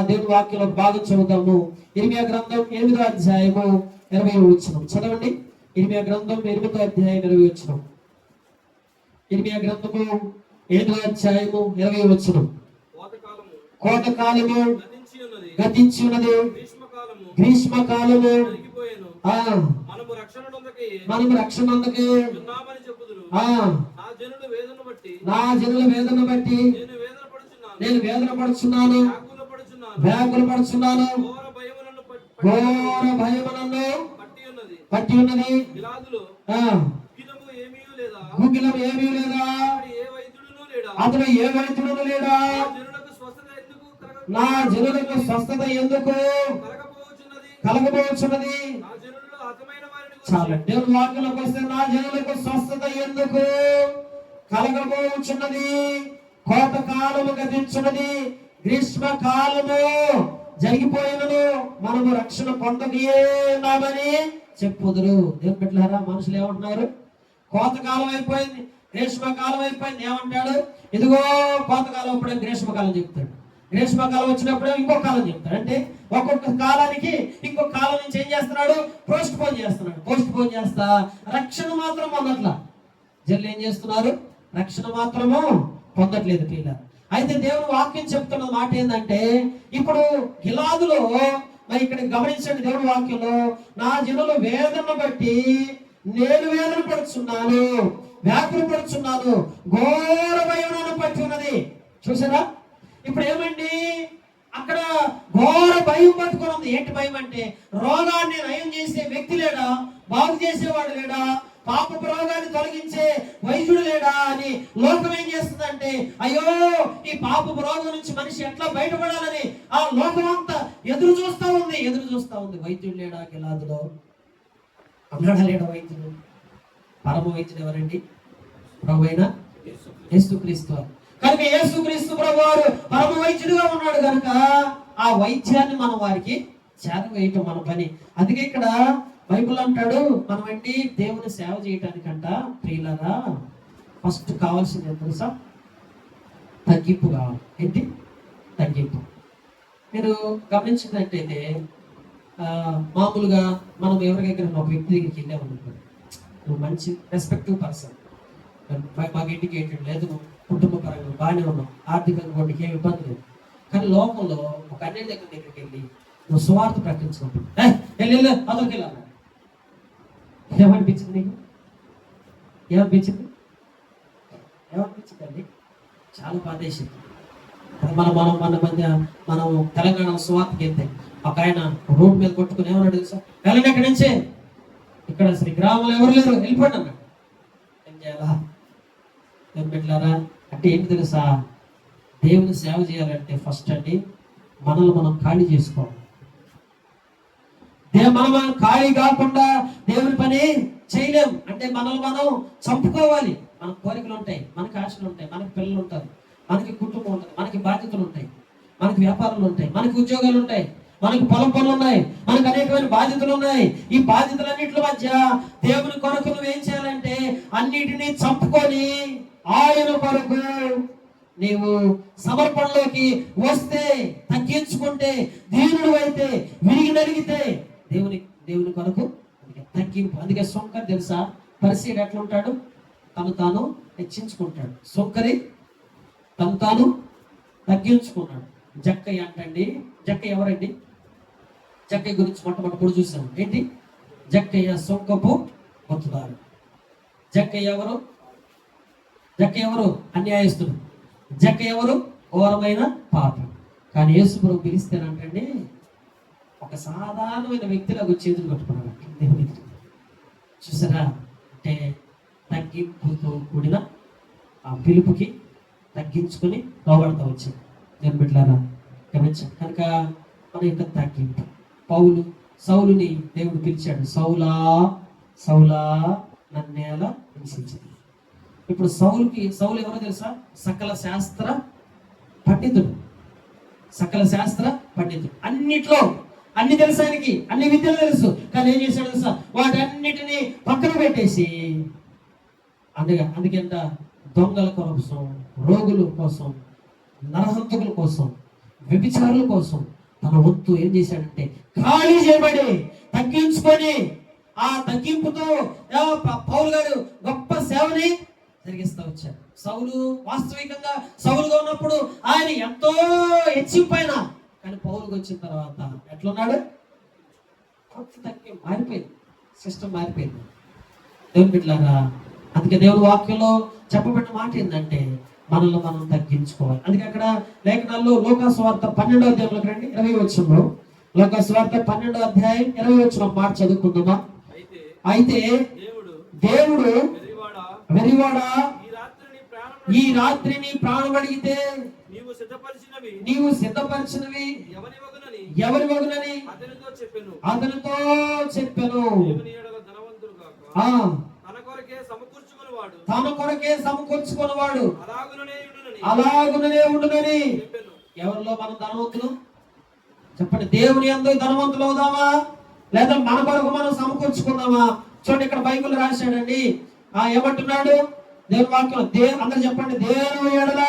దేవుని వాక్యంలో బాగా చదువుతాము. ఇర్మియా గ్రంథం 8వ అధ్యాయము 20వ వచనం చదవండి. ఇర్మియా గ్రంథం 8వ అధ్యాయం 20వ వచనం. ఇర్మియా గ్రంథము 8వ అధ్యాయము 20వ వచనం. కోతకాలము గతించి ఉన్నది, గ్రీష్మకాలము మనము రక్షణ అందుకే నా జనుల వేదన బట్టి నేను వేదన పడుచున్నాను, వ్యాకుల పడుచున్నాను. ఘోర భయములను పట్టి ఉన్నది, గుగ్గిలం ఏమీ లేదా, అతడు ఏ వైద్యుడు లేడా, నా జనులకు స్వస్థత ఎందుకు కలగబోచున్నది. చాలా దేవుని వాక్యంలోకి వస్తే నా జనులకు స్వస్థత ఎందుకు కలగబోచున్నది, కోతకాలము గతించున్నది, గ్రీష్మకాలము జరిగిపోయినను మనము రక్షణ పొందగేనామని చెప్పుదురు. దేవుని బిడ్డలారా, మనుషులు ఏమంటున్నారు? కోతకాలం అయిపోయింది, గ్రీష్మకాలం అయిపోయింది. ఏమంటాడు? ఇదిగో కోతకాలం అప్పుడే గ్రీష్మకాలం చెప్తాడు, గ్రీష్మకాలం వచ్చినప్పుడే ఇంకో కాలం చెప్తాడు. అంటే ఒక్కొక్క కాలానికి ఇంకొక కాలం నుంచి ఏం చేస్తున్నాడు? పోస్ట్ పోన్ చేస్తా రక్షణ మాత్రం పొందట్లా. జల్లు ఏం చేస్తున్నారు? రక్షణ మాత్రము పొందట్లేదు పిల్లలు. అయితే దేవుని వాక్యం చెప్తున్న మాట ఏంటంటే, ఇప్పుడు గిలాదులో మరి ఇక్కడ గమనించండి, దేవుని వాక్యంలో నా జనుల వేదన బట్టి నేను వేదన పడుచున్నాను, వ్యాకులు పడుచున్నాను, ఘోర భయం పట్టి ఉన్నది. చూసారా? ఇప్పుడు ఏమండి, అక్కడ ఘోర భయం పట్టుకుని ఉంది. ఏంటి భయం అంటే, రోగాన్ని నయం చేసే వ్యక్తి లేడా, బాగు చేసేవాడు లేడా, పాపపు రోగాన్ని తొలగించే వైద్యుడు లేడా అని లోకం ఏం చేస్తుందంటే, అయ్యో ఈ పాపపు రోగం నుంచి మనిషి ఎట్లా బయటపడాలని ఆ లోకం అంతా ఎదురు చూస్తా ఉంది. వైద్యుడు లేడా గిలాదులో? అన్నాడా లేడా వైద్యుడు? పరమ వైద్యుడు ఎవరండి? ప్రభువైన యేసుక్రీస్తు. కనుక యేసుక్రీస్తు ప్రభు వారు పరమ వైద్యుడుగా ఉన్నాడు కనుక ఆ వైద్యాన్ని మనం వారికి చేరవేయటం మన పని. అందుకే ఇక్కడ బైబిల్ అంటాడు, మనం ఏంటి దేవుని సేవ చేయటానికంట ప్రియులరా ఫస్ట్ కావాల్సింది తెలుసా? తగ్గింపు కావాలి. ఏంటి? తగ్గింపు. మీరు గమనించినట్టయితే మామూలుగా మనం ఎవరి దగ్గర ఒక వ్యక్తి దగ్గరికి వెళ్ళామనుకోండి, నువ్వు మంచి రెస్పెక్టివ్ పర్సన్, మాకు ఎడ్యుకేటెడ్ లేదు, కుటుంబ పరంగా బాగానే ఉన్నాం, ఆర్థికంగా కూడా ఏమి ఇబ్బంది లేదు. కానీ లోకంలో ఒక అన్య దగ్గరికి వెళ్ళి నువ్వు సువార్త ప్రకటించినప్పుడు అదొక వెళ్ళాలి. ఏమనిపించింది నీకు? ఏమనిపించింది అండి? చాలా బాధేసింది. మన మధ్య మనం తెలంగాణ సువార్తకి వెళ్తే ఒక ఆయన రోడ్డు మీద కొట్టుకుని ఏమన్నాడు తెలుసా? వెళ్ళండి ఎక్కడి నుంచే, ఇక్కడ అసలు గ్రామంలో ఎవరు లేరు, వెళ్ళిపోండి అన్నాడు. ఏం చేయాలా? ఏం పెట్టారా అంటే ఏంటి తెలుసా? దేవుని సేవ చేయాలంటే ఫస్ట్ అండి మనల్ని మనం ఖాళీ చేసుకోవాలి. మనం ఖాళీ కాకుండా దేవుని పని చేయలేము. అంటే మనల్ని మనం చంపుకోవాలి. మనకు కోరికలు ఉంటాయి, మనకి ఆశలు ఉంటాయి, మనకి పిల్లలు ఉంటారు, మనకి కుటుంబం ఉంటుంది, మనకి బాధ్యతలు ఉంటాయి, మనకి వ్యాపారాలు ఉంటాయి, మనకి ఉద్యోగాలు ఉంటాయి, మనకి పొలం పనులు ఉన్నాయి, మనకు అనేకమైన బాధ్యతలు ఉన్నాయి. ఈ బాధ్యతలన్నింటి మధ్య దేవుని కొరకు నువ్వు ఏం చేయాలంటే అన్నిటినీ చంపుకొని ఆయన కొరకు నీవు సమర్పణలోకి వస్తే, తగ్గించుకుంటే, దీనుడు అయితే, విరిగి నలిగితే దేవుని కొరకు తగ్గింపు. అందుకే సొంక తెలుసా, పరిసీడు ఎట్లా ఉంటాడు? తను తాను హెచ్చించుకుంటాడు. సుంకరి తను తాను తగ్గించుకున్నాడు. జక్కయ్య అంటండి, జక్కయ్య ఎవరండి? జక్కయ్య గురించి మొట్టమొదటి చూసాం. ఏంటి? జక్కయ్య సుంకపు పొత్తుదారు. జక్కయ్య ఎవరు? జక్కయ్య ఎవరు? అన్యాయస్తుడు. జక్కయ్య ఎవరు? ఘోరమైన పాపి. కానీ యేసు ప్రభు పిలిస్తేనంటండి ఒక సాధారణమైన వ్యక్తిలాగా చేతులు కట్టుకున్నాడు దేవుని ఎదుట. చూసారా? అంటే తగ్గింపుతో కూడిన ఆ పిలుపుకి తగ్గించుకొని లోబడతా వచ్చింది. నేను బిడ్డలారా గమనించాను కనుక మన యొక్క తగ్గింపు. సౌలుని దేవుడు పిలిచాడు, సౌలా సౌలా నన్నేల హింసించింది. ఇప్పుడు సౌలు ఎవరో తెలుసా? సకల శాస్త్ర పండితుడు. సకల శాస్త్ర పండితుడు. అన్నిట్లో అన్ని తెలుసు ఆయనకి, అన్ని విద్యలు తెలుసు. కానీ ఏం చేశాడు తెలుసా? వాటన్నిటినీ పక్కన పెట్టేసి అందుకంట దొంగల కోసం, రోగుల కోసం, నరహంతకుల కోసం, వ్యభిచారుల కోసం తన వంతు ఏం చేశాడంటే ఖాళీ చేయబడి తగ్గించుకొని ఆ తగ్గింపుతో పౌలు గారు గొప్ప సేవని జరిగిస్తూ వచ్చాడు. వాస్తవికంగా సౌలుగా ఉన్నప్పుడు ఆయన ఎంతో హెచ్చింపైన, కానీ పౌలుకి వచ్చిన తర్వాత ఎట్లున్నాడు? మారిపోయింది, సిస్టమ్ మారిపోయింది. దేవుని బిడ్డలారా, అందుకే దేవుని వాక్యంలో చెప్పబడిన మాట ఏంటంటే మనల్ని మనం తగ్గించుకోవాలి. అందుకే అక్కడ లేఖనాల్లో లోకాసువార్త 12వ అధ్యాయంలోకి రండి, 20వ వచనంలో. లోకాసువార్త 12వ అధ్యాయం 20వ వచనం మాట చదువుకుందామా? అయితే దేవుడు వెరివాడా, ఈ రాత్రిని ప్రాణం అడిగితే నీవు సిద్ధపరిచినవి ఎవరి వగునని అతనితో చెప్పెను. తన కొరకే సమకూర్చుకున్నవాడు అలాగుననే ఉండునని. ఎవరిలో మనం ధనవంతులు? చెప్పండి. దేవుని యందు ధనవంతులు అవుదామా, లేదా మన కొరకు మనం సమకూర్చుకుందామా? చూడండి, ఇక్కడ బైబిల్ రాశాడండి. ఏమంటున్నాడు దేవుని వాక్యం? అందరూ చెప్పండి. దేవుని ఎడల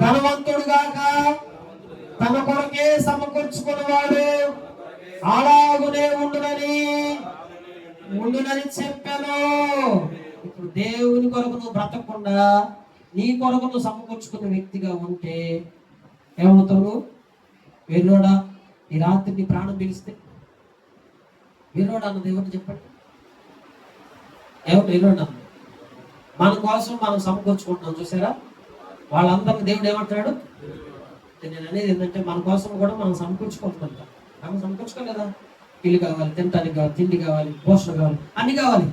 ధనవంతుడు గాక తన కొరకే సమకూర్చుకున్నవాడు అలాగునే ఉండునని చెప్పాను. ఇప్పుడు దేవుని కొరకు నువ్వు బ్రతకకుండా నీ కొరకు నువ్వు సమకూర్చుకున్న వ్యక్తిగా ఉంటే ఏమవుతావు? వెర్రోడా, ఈ రాత్రి నీ ప్రాణం పిలిస్తే వెర్రోడా అన్నది ఎవరు? చెప్పండి. ఎవరు వెర్రోడా? మన కోసం మనం సమకూర్చుకుంటున్నాం. చూసారా? వాళ్ళందరినీ దేవుడు ఏమంటాడు? నేను అనేది ఏంటంటే మన కోసం కూడా మనం సమకూర్చుకుంటున్నాం. మనం సమకూర్చుకోలేదా? ఇల్లు కావాలి, తినటానికి కావాలి, తిండి కావాలి, పోషణ కావాలి, అన్ని కావాలి.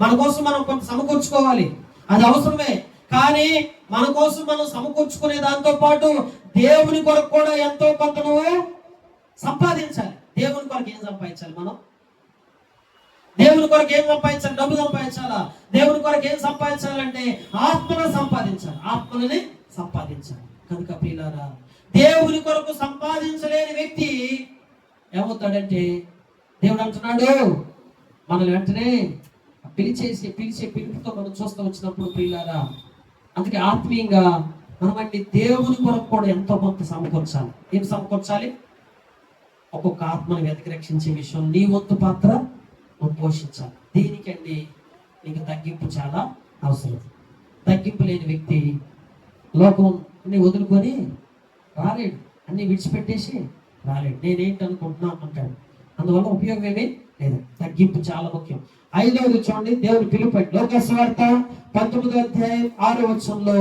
మన కోసం మనం కొంత సమకూర్చుకోవాలి, అది అవసరమే. కానీ మన కోసం మనం సమకూర్చుకునే దాంతో పాటు దేవుని కొరకు కూడా ఎంతో కొంత నువ్వు సంపాదించాలి. దేవుని కొరకు ఏం సంపాదించాలి? మనం దేవుని కొరకు ఏం సంపాదించాలి? డబ్బు సంపాదించాలా? దేవుని కొరకు ఏం సంపాదించాలంటే ఆత్మను సంపాదించాలి, ఆత్మని సంపాదించాలి. కనుక ప్రియులారా, దేవుని కొరకు సంపాదించలేని వ్యక్తి ఏమవుతాడంటే దేవుడు అంటున్నాడు మనల్ని వెంటనే పిలిచే పిలుపుతో మనం చూస్తూ వచ్చినప్పుడు ప్రియులారా, అందుకే ఆత్మీయంగా మనమండి దేవుని కొరకు కూడా ఎంతో కొంత సమకూర్చాలి. ఏం సమకూర్చాలి? ఒక్కొక్క ఆత్మను వెతికి రక్షించే విషయం నీ వంతు పాత్ర నువ్వు పోషించాలి. దీనికండి నీకు తగ్గింపు చాలా అవసరం. తగ్గింపు లేని వ్యక్తి లోకం అన్ని వదులుకొని రాలేడు, అన్ని విడిచిపెట్టేసి రాలేడు. నేనేంటి అనుకుంటున్నాను అంటాడు. అందువల్ల ఉపయోగం ఏమీ లేదు. తగ్గింపు చాలా ముఖ్యం. 5వది చూడండి, దేవుని పిలుపు. లోకసువార్త 19వ అధ్యాయం 6వ వచనంలో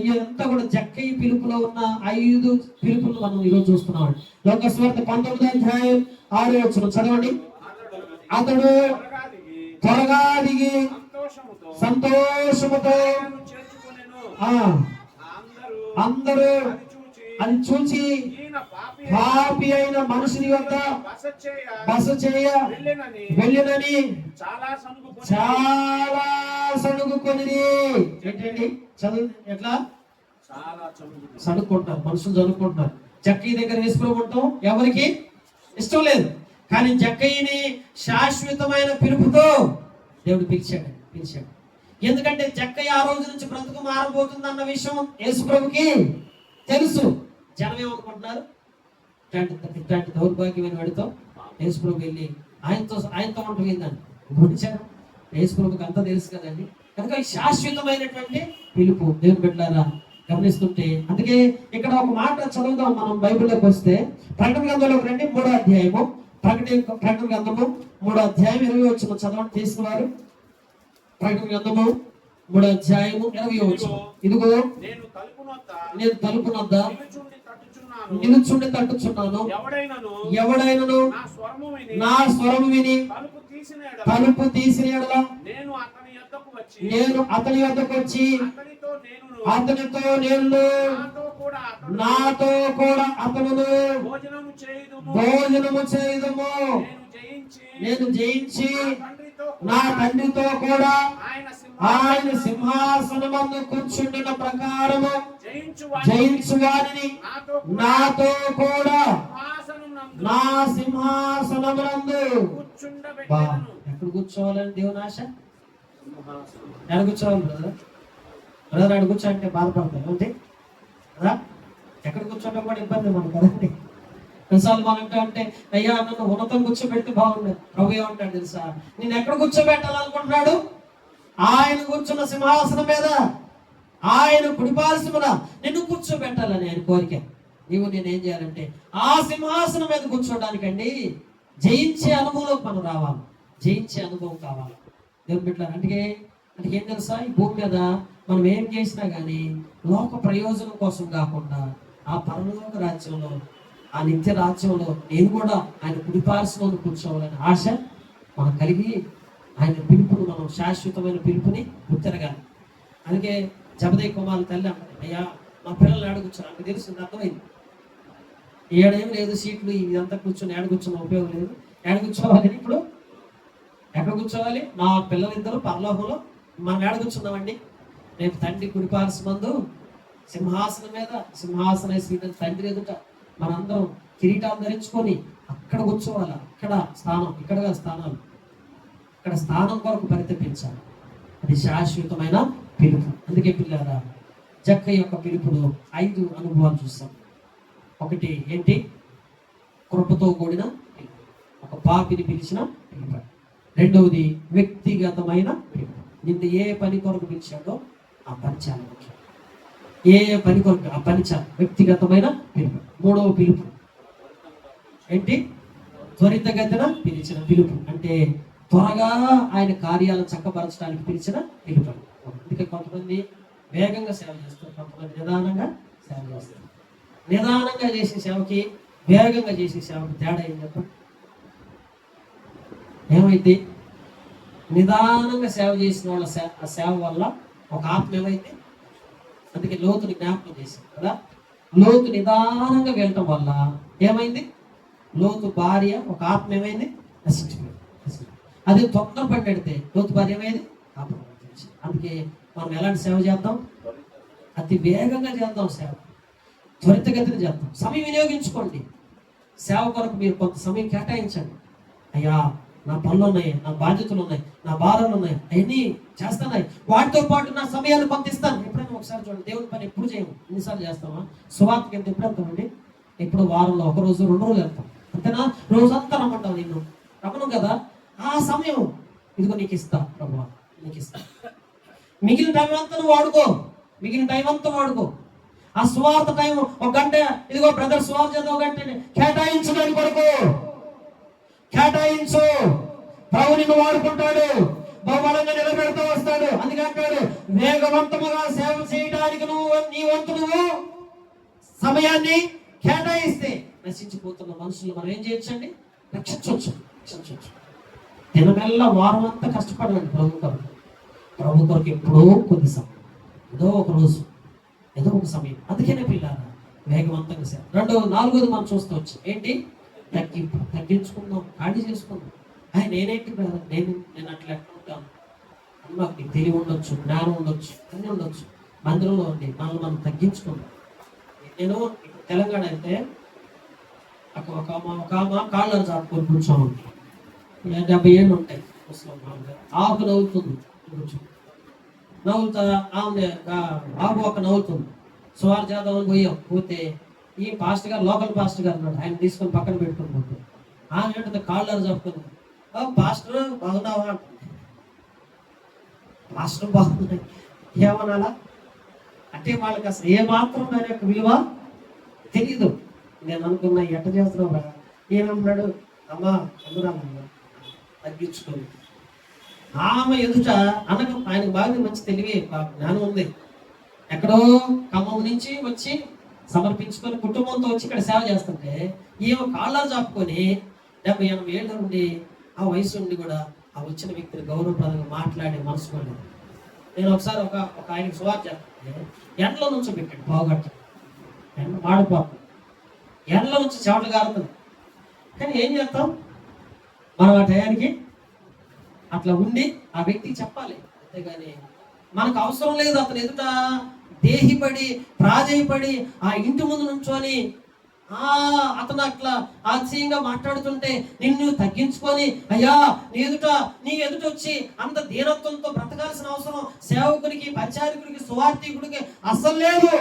ఇదంతా కూడా జక్కయ్య పిలుపులో ఉన్న 5 పిలుపులు మనం ఈరోజు చూస్తున్నాం. లోకసువార్త 19వ అధ్యాయం 6వ వచనం చదవండి. అతడు త్వరగా దిగి సంతోషముతో అందరూ అది చూచి పాపి అయిన మనుషుని వద్ద బస చేయ వెళ్ళినని చాలా సణుగుకొని. ఏంటండి చదువు? ఎట్లా చదువుకుంటారు మనుషులు, చదువుకుంటున్నారు. జక్కయ్య దగ్గర వేసుకోవటం ఎవరికి ఇష్టం లేదు. కానీ జక్కయ్యని శాశ్వతమైన పిలుపుతో దేవుడు పిలిచాడు. ఎందుకంటే జక్కయ్య ఆ రోజు నుంచి బ్రతుకు మారబోతుంది అన్న విషయం యేసు ప్రభుకి తెలుసు. జనం ఏమనుకుంటున్నారు? ఇట్లాంటి దౌర్భాగ్యమైన వాడితో యేసు ప్రభు వెళ్ళి ఆయనతో ఉంటుందని గురించారు. యేసు ప్రభువుకి అంతా తెలుసు కదండి. కనుక ఈ శాశ్వతమైనటువంటి పిలుపు దేవుని బిడ్డలారా గమనిస్తుంటే, అందుకే ఇక్కడ ఒక మాట చదువుదాం మనం బైబిల్లోకి వస్తే. ప్రకటన గ్రంథంలోకి రండి, 3వ అధ్యాయము. ప్రకటన గ్రంథము 3వ అధ్యాయం 20 వచనం చదవండి చేసిన వారు. ప్రకటన గ్రంథము 3వ అధ్యాయము 20 వచనం. ఇదిగో నేను తలుపు నొద్ద నిలుచుండి తట్టుచున్నాను. ఎవడైనను నా స్వరము విని తలుపు తీసిన యెడల నేను అతని యొద్దకు వచ్చి అతనితో నేను నాతో కూడా అతను భోజనము చేయుదుము. నేను జయించి నా తండ్రితో కూడా ఆయన సింహాసనమందు కూర్చుండిన ప్రకారము జయించు వారిని నాతో కూడా నా సింహాసనమునందు. ఎక్కడ కూర్చోవాలని దేవుని ఆశ? ఎక్కడ కూర్చోవాలి బ్రదర్? బ్రదర్ అక్కడ కూర్చోంటే బాధపడతాయి అంతే కదా. ఎక్కడ కూర్చోవడం కూడా ఇబ్బంది మనకు కదండి. కొన్నిసార్లు మనం అంటే అయ్యా నన్ను ఉన్నతం కూర్చోబెడితే బాగుండదు. ప్రభు ఏమంటాడు తెలుసా? నేను ఎక్కడ కూర్చోబెట్టాలనుకుంటున్నాడు? ఆయన కూర్చున్న సింహాసనం మీద, ఆయన కుడిపార్శ్వమున నిన్ను కూర్చోబెట్టాలని ఆయన కోరిక. నీవు నేనేం చేయాలంటే ఆ సింహాసనం మీద కూర్చోడానికండి జయించే అనుభవంలోకి మనం రావాలి. జయించే అనుభవం కావాలి దేవుని బిడ్డలారా. అంటే ఏం తెలుసా, ఈ భూమి మీద మనం ఏం చేసినా కానీ లోక ప్రయోజనం కోసం కాకుండా ఆ పరలోక రాజ్యంలో, ఆ నిత్య రాజ్యంలో నేను కూడా ఆయన కుడిపార్శ్వమున కూర్చోవాలని ఆశ మనం కలిగి ఆయన పిలుపును, మనం శాశ్వతమైన పిలుపుని గుర్తెరగాలి. అందుకే జబదయి కుమారుల తల్లి అంటారు, అయ్యా మా పిల్లల్ని ఏడకూర్చోను. నాకు తెలుస్తుంది, అర్థమైంది. ఏడేం లేదు సీట్లు, ఇదంతా కూర్చొని ఏడకూర్చున్న ఉపయోగం లేదు. ఏడకూర్చోవాలని ఇప్పుడు ఎక్కడ కూర్చోవాలి? నా పిల్లలిద్దరూ పరలోకంలో మనం ఏడకూర్చున్నామండి. రేపు తండ్రి కుడిపార్శ్వమందు సింహాసనం మీద, సింహాసన శ్రీని తండ్రి ఎదుట మనందరం కిరీటాలు ధరించుకొని అక్కడ కూర్చోవాలి. అక్కడ స్థానం, ఇక్కడ స్థానాలు, అక్కడ స్థానం కొరకు పరితపించాలి. అది శాశ్వతమైన పిలుపు. అందుకే పిల్లారా, జక్క యొక్క పిలుపులో 5 అనుభవాలు చూస్తాం. ఒకటి ఏంటి? కృపతో కూడిన పిలుపు, ఒక పాపిని పిలిచిన పిలుపు. రెండవది వ్యక్తిగతమైన పిలుపు. నిన్ను ఏ పని కొరకు పిలిచాడో ఆ పని చాలా ముఖ్యం. ఏ పని కొరకు ఆ పని చాలా వ్యక్తిగతమైన పిలుపు. మూడవ పిలుపు ఏంటి? త్వరితగతిన పిలిచిన పిలుపు. అంటే త్వరగా ఆయన కార్యాలను చక్కపరచడానికి పిలిచిన పిలుపు. అందుకే కొంతమంది వేగంగా సేవ చేస్తారు, కొంతమంది నిదానంగా సేవ చేస్తారు. నిదానంగా చేసే సేవకి వేగంగా చేసే సేవకి తేడా ఏం చెప్పండి? ఏమైంది? నిదానంగా సేవ చేసిన వాళ్ళ సేవ వల్ల ఒక ఆత్మ ఏమైంది? అందుకే లోతుని జ్ఞాపకం చేశాం కదా. లోతు నిదానంగా వెళ్ళటం వల్ల ఏమైంది? లోతు భార్య ఒక ఆత్మ ఏమైంది? నశించిపోయింది. అదే తొందరపడి పెడితే లోతు భార్య ఏమైంది? అందుకే మనం ఎలాంటి సేవ చేద్దాం? అతి వేగంగా చేద్దాం సేవ, త్వరితగతిన చేద్దాం. సమయం వినియోగించుకోండి. సేవ కొరకు మీరు కొంత సమయం కేటాయించండి. అయ్యా నా పనులు ఉన్నాయి, నా బాధ్యతలు ఉన్నాయి, నా భారాలు ఉన్నాయి, అవన్నీ చేస్తున్నాయి, వాటితో పాటు నా సమయాన్ని కొంత ఇస్తాను. ఎప్పుడైనా ఒకసారి చూడండి, దేవుని పని ఎప్పుడు చేయము, ఎన్నిసార్లు చేస్తామా? సువార్తకి ఎంత ఎప్పుడు వెళ్తామండి? ఎప్పుడు వారంలో 1 రోజు 2 రోజులు వెళ్తాం అంతేనా? రోజంతా రమ్మంటావు, నిన్ను రమ్మను కదా. ఆ సమయం ఇదిగో నీకు ఇస్తా ప్రభువా, నీకు ఇస్తా. మిగిలిన టైం అంతా నువ్వు వాడుకో, మిగిలిన టైం అంతా వాడుకో. ఆ స్వార్థ టైం 1 గంట, ఇదిగో బ్రదర్ స్వార్థ 1 గంట కేటాయించడానికి కొరకు కేటాయించు. ప్రభు నిన్ను వాడుకుంటాడు, బహుబలంగా నిలబెడుతూ వస్తాడు. అందుకే అంటాడు, వేగవంతముగా సేవ చేయడానికి నీ వంతు నువ్వు సమయాన్ని కేటాయిస్తే నశించిపోతున్న మనుషులు మనం ఏం చేయొచ్చండి? రక్షించవచ్చు. దినమెల్లా వారం అంతా కష్టపడండి ప్రభు కొరకు. ప్రభు కొరకు ఎప్పుడో కొద్ది సమయం, ఏదో ఒక రోజు, ఏదో ఒక సమయం. అందుకనే పిల్లారా వేగవంతంగా సేవ. 4వది మనం చూస్తూ వచ్చి ఏంటి? తగ్గించుకుందాం, ఖాళీ చేసుకుందాం. నేనేంటి బ్రదర్, నేను అట్లా ఎట్లా ఉంటాను మాకు నీకు తెలివి ఉండొచ్చు, జ్ఞానం ఉండొచ్చు, అన్నీ ఉండొచ్చు. మందిరంలో ఉండి మనం తగ్గించుకుందాం. నేను తెలంగాణ అయితే ఒక కాళ్ళ చాపుకొని కూర్చోమండి, 70 ఏళ్ళు ఉంటాయి. ఆకు నవ్వుతుంది, నవ్వుతా ఆకు ఒక నవ్వుతుంది. సువార్ చేద్దామని పోతే ఈ పాస్టర్ గారు, లోకల్ పాస్టర్ గారు ఉన్నాడు, ఆయన తీసుకొని పక్కన పెట్టుకుని ఆమె ఏంటంటే కాళ్ళ చెప్పుకున్నాడు, పాస్టర్ బాగున్నావా అంటుంది. రాష్ట్రం బాగుంది ఏమనాలా అంటే వాళ్ళకి అసలు ఏ మాత్రం దాని యొక్క విలువ తెలీదు. నేను అనుకున్నా ఎట్ట చేస్తున్నావు ఏమన్నాడు, అమ్మా అందురాలమ్మా తగ్గించుకోండి. ఆమె ఎదుట అనగా ఆయనకు బాగా మంచి తెలివి జ్ఞానం ఉంది. ఎక్కడో ఖమ్మం నుంచి వచ్చి సమర్పించుకొని కుటుంబంతో వచ్చి ఇక్కడ సేవ చేస్తుంటే ఈమె కాళ్ళ చాపుకొని 70-80 ఏళ్ళ నుండి ఆ వయసు నుండి కూడా ఆ వచ్చిన వ్యక్తిని గౌరవప్రదంగా మాట్లాడే మనసు కూడా. నేను ఒకసారి ఒక ఆయనకి సువార్త చేస్తుంటే ఎండలో నుంచి పెట్టాడు బాగుగట్ట, ఎండ మాడిపోతుంది, ఎండలో నుంచి చెమటలు కారుతుంది. కానీ ఏం చేస్తాం మనం ఆ టయానికి అట్లా ఉండి ఆ వ్యక్తికి చెప్పాలి. అంతేగాని మనకు అవసరం లేదు అతను ఎదుట దేహిపడి ప్రాజయపడి ఆ ఇంటి ముందు నుంచొని అతను అట్లా ఆశయంగా మాట్లాడుతుంటే నిన్ను తగ్గించుకొని అయ్యా నీ ఎదుట వచ్చి అంత దీనత్వంతో బ్రతకాల్సిన అవసరం సేవకునికి పరిచారకుడికి సువార్థికుడికి అస్సలు లేదు.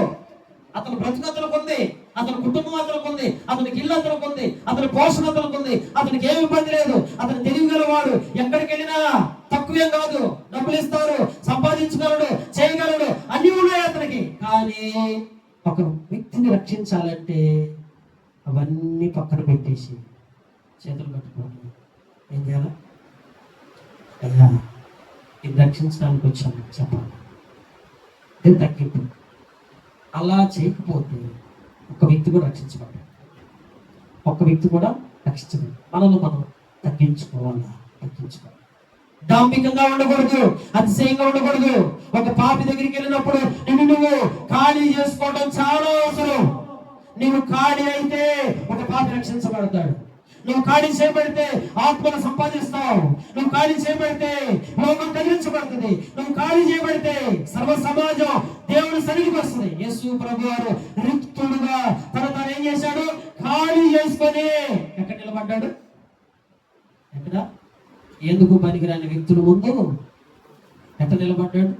అతను బ్రతుకు అతనికి ఉంది, అతని కుటుంబం అతనికి ఉంది, అతనికి ఇల్లు అతనికి ఉంది, అతని పోషణ అతనికి ఉంది, అతనికి ఏమి ఇబ్బంది లేదు. అతను తెలియగలవాడు, ఎక్కడికి వెళ్ళినా తక్కువేం కాదు, డబ్బులు ఇస్తారు, సంపాదించగలడు, చేయగలడు, అన్ని ఉన్నాయి అతనికి. కానీ ఒక వ్యక్తిని రక్షించాలంటే అవన్నీ పక్కన పెట్టేసి చేతులు కట్టుకోవాలి. ఏం చేయాలి? అయ్యా ఇది రక్షించడానికి వచ్చాను చెప్పాలి, ఇది తగ్గింపు. అలా చేయకపోతే ఒక్క వ్యక్తి కూడా రక్షించబడ్డాడు, ఒక్క వ్యక్తి కూడా రక్షించబడ్డాడు. మనల్ని మనం తగ్గించుకోవాలి. డాంబికంగా ఉండకూడదు, అతిశయంగా ఉండకూడదు. ఒక పాపి దగ్గరికి వెళ్ళినప్పుడు నువ్వు ఖాళీ చేసుకోవడం చాలా అవసరం. నువ్వు ఖాళీ అయితే ఒక పాపి రక్షించబడతాడు. నువ్వు ఖాళీ చేయబడితే ఆత్మను సంపాదిస్తావు. నువ్వు ఖాళీ చేయబడితే లోకం కదిలించబడుతుంది. నువ్వు ఖాళీ చేయబడితే సర్వ సమాజం దేవుని సన్నిధికి వస్తుంది. యేసు ప్రభు వారు రిక్తుడుగా తను ఏం చేశాడు? ఖాళీ చేసుకొని ఎక్కడ నిలబడ్డాడు? ఎక్కడ? ఎందుకు పనికిరాని వ్యక్తుల ముందు ఎట్ట నిలబడ్డాడు?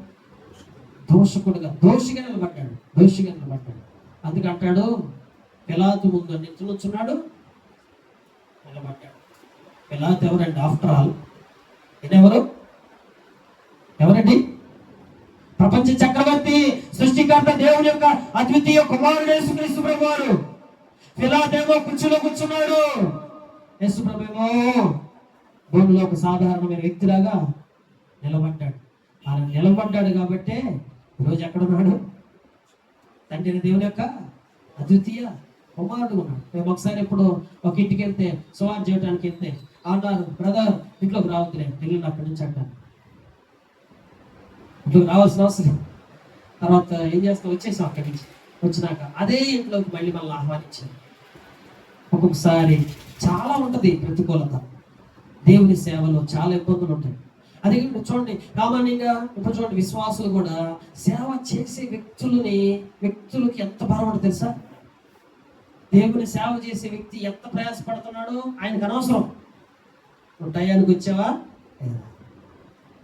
దోషిగా నిలబడ్డాడు. అందుకంటాడు పిలాతు ముందు నిల్చున్నాడు, నిలబడ్డాడు. పిలాతు ఎవరండి? ఆఫ్టర్ ఆల్ ఎవరండి? ప్రపంచ చక్రవర్తి, సృష్టికర్త, దేవుని యొక్క అద్వితీయ కుమారుడు యేసుక్రీస్తు ప్రభు వారు. పిలాతేమో కుర్చీలో కూర్చున్నాడు, యేసు ప్రభు ఏమో భూమిలో ఒక సాధారణమైన వ్యక్తిలాగా నిలబడ్డాడు. అలా నిలబడ్డాడు కాబట్టే ఈరోజు ఎక్కడున్నాడు? తండ్రి దేవుని యొక్క అద్వితీయ కుమారుడు ఉన్నాడు. మేము ఒకసారి ఇప్పుడు ఒక ఇంటికి వెళ్తే సువార్త చేయడానికి వెళ్తే అన్నారు, బ్రదర్ ఇంట్లోకి రావద్దులే, వెళ్ళిన అక్కడి నుంచి అంటాను. ఇంట్లోకి రావాల్సిన అవసరం. తర్వాత ఏం చేస్తాం? వచ్చేసాం అక్కడి నుంచి. వచ్చినాక అదే ఇంట్లోకి మళ్ళీ మనల్ని ఆహ్వానించారు. ఒక్కొక్కసారి చాలా ఉంటుంది ప్రతికూలత. దేవుని సేవలో చాలా ఇబ్బందులు ఉంటాయి. అదే చూడండి, సామాన్యంగా ఇప్పుడు చూడండి, విశ్వాసులు కూడా సేవ చేసే వ్యక్తులకి ఎంత భారం ఉంటుంది తెలుసా? దేవుని సేవ చేసే వ్యక్తి ఎంత ప్రయాసపడుతున్నాడో ఆయనకు అనవసరం. నువ్వు టయానికి వచ్చావా?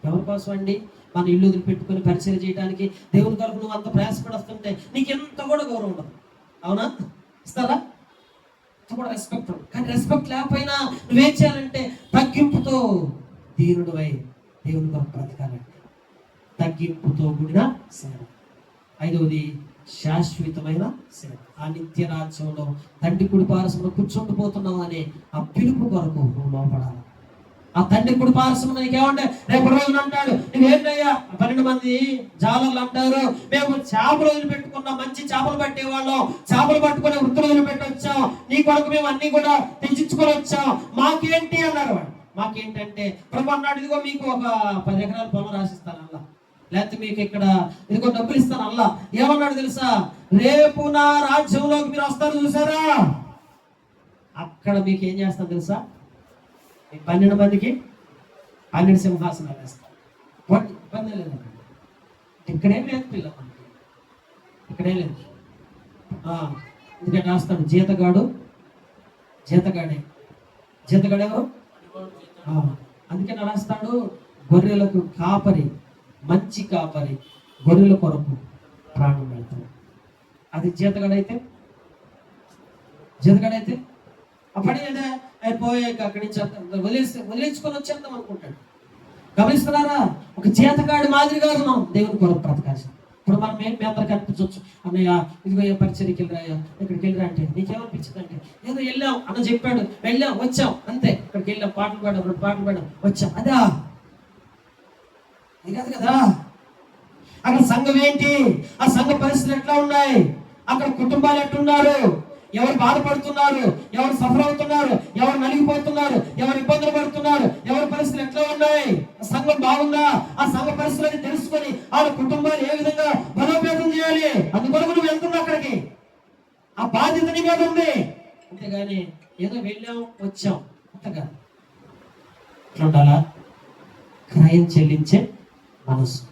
ఎవరి కోసం అండి? మన ఇల్లు వదిలిపెట్టుకొని పరిచయం చేయడానికి దేవుని కొరకు నువ్వు అంత ప్రయాసపడుతుంటే నీకు ఎంత కూడా గౌరవం ఉండదు. అవునా? ఇస్తారా? కూడా రెస్పెక్ట్. కానీ రెస్పెక్ట్ లేకపోయినా నువ్వేం చేయాలంటే తగ్గింపుతో దీనుడు అయి దేవుని కొరకు బ్రతకాలంటే తగ్గింపుతో కూడిన సేవ. 5వది శాశ్వతమైన సేవ. ఆ నిత్య రాజ్యంలో తండ్రి కుడి పార్శ్వమున కూర్చుండిపోతున్నావు అనే ఆ పిలుపు కొరకు నువ్వు లోపడాలి. ఆ తండ్రి కుడి పార్శ్వమున నీకేమంటే రేపు రోజున అంటాడు, నువ్వేంటయ్యా 12 మంది జాలర్లు అంటారు, మేము చేపలు వదిలిపెట్టుకున్నాం, మంచి చేపలు పట్టేవాళ్ళం, చేపలు పట్టుకునే వృత్తులు వదిలిపెట్టి వచ్చాం, నీ కొరకు మేము అన్ని కూడా తెచ్చుకొని వచ్చాం, మాకేంటి అన్నారు. వాడు మాకేంటంటే ప్రభు అన్నాడు, ఇదిగో మీకు ఒక 10 ఎకరాల పొలం రాసిస్తాను అల్లా, లేకపోతే మీకు ఇక్కడ ఇదిగో డబ్బులు ఇస్తాను అల్లా. ఏమన్నాడు తెలుసా? రేపు నా రాజ్యంలోకి మీరు వస్తారు చూసారా, అక్కడ మీకు ఏం చేస్తాను తెలుసా? 12 మందికి 12 సింహాసనాలు వేస్తాను. ఇబ్బంది లేదు. ఇక్కడేం లేదు పిల్ల, ఇక్కడేం లేదు. ఎందుకంటే రాస్తాడు జీతగాడు ఎవరు? అందుకని రాస్తాడు గొర్రెలకు కాపరి, మంచి కాపరి, గొర్రెల కొరకు ప్రాణం పెడతాడు. అది జీతగాడైతే ఆ పని అయిపోయాక అక్కడి నుంచి వదిలేసుకొని వచ్చేద్దాం అనుకుంటాడు. గమనిస్తున్నారా? ఒక చేతకాడి మాదిరిగా మనం దేవుని కొరకు బ్రతకాల్సి. ఇప్పుడు మనం మీ అందరికి అనిపించవచ్చు, అన్నయ్య ఇదిగో ఏ పరిచయకి వెళ్ళరాయ్యా, ఇక్కడికి వెళ్ళరా అంటే నీకేమనిపించింది అంటే ఏదో వెళ్ళాం అన్న చెప్పాడు, వెళ్ళాం వచ్చాం అంతే. ఇక్కడికి వెళ్ళాం, పాటలు పాడాం, 2 పాటలు పాడాం, వచ్చాం, అదా? అది కాదు కదా. అక్కడ సంఘం ఏంటి, ఆ సంఘ పరిస్థితులు ఎట్లా ఉన్నాయి, అక్కడ కుటుంబాలు ఎట్లున్నారు, ఎవరు బాధపడుతున్నారు, ఎవరు సఫర్ అవుతున్నారు, ఎవరు నలిగిపోతున్నారు, ఎవరు ఇబ్బందులు పడుతున్నారు, ఎవరి పరిస్థితులు ఎట్లా ఉన్నాయి, సంఘం బాగుందా, ఆ సంఘ పరిస్థితులని తెలుసుకొని ఆ కుటుంబాలు ఏ విధంగా బలోపేతం చేయాలి, అందుకొరకు నువ్వు వెళ్తున్నావు అక్కడికి. ఆ బాధ్యత నీ మీద ఉంది. అంతేగాని ఏదో వెళ్ళాం వచ్చాం అంతగా ఇట్లా ఉండాలా? క్రయం చెల్లించే మనసు,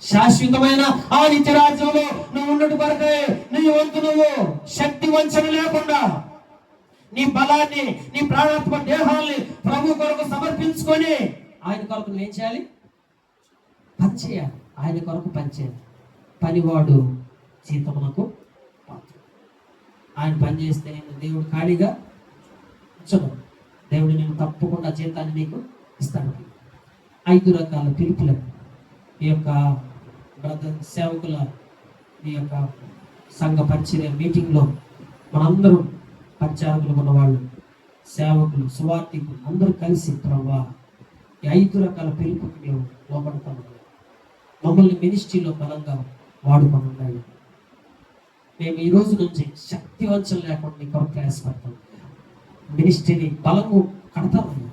శాశ్వతమైన ఆ నిత్య రాజ్యంలో నువ్వు ఉన్నట్టు కొరకే నీ వంతు నువ్వు శక్తి వంచన లేకుండా నీ బలాన్ని, నీ ప్రాణాత్మక దేహాల్ని ప్రభు కొరకు సమర్పించుకొని ఆయన కొరకు నువ్వేం చేయాలి? పనిచేయాలి. ఆయన కొరకు పనిచేయాలి. పనివాడు జీతమునకు పాత్రుడు. ఆయన పని చేస్తే దేవుడు ఖాళీగా ఉంచడు. దేవుడు నేను తప్పకుండా జీతాన్ని నీకు ఇస్తాడు. 5 రకాల పిలుపులను ఈ యొక్క బ్రదర్ సేవకుల ఈ యొక్క సంఘ పరిచర్య మీటింగ్లో మనందరూ పరిచారకులు ఉన్నవాళ్ళు, సేవకులు, సువార్థికులు అందరూ కలిసి ప్రభువా ఈ 5 రకాల పిలుపుకి మేము లోపడతాము, మమ్మల్ని మినిస్ట్రీలో బలంగా వాడుకొని ఉన్నాయి. మేము ఈ రోజు నుంచి శక్తి వంచన లేకుండా నీ కొరకు ప్రయాసపడతాం, మినిస్ట్రీని బలంగా కడతామయ్యా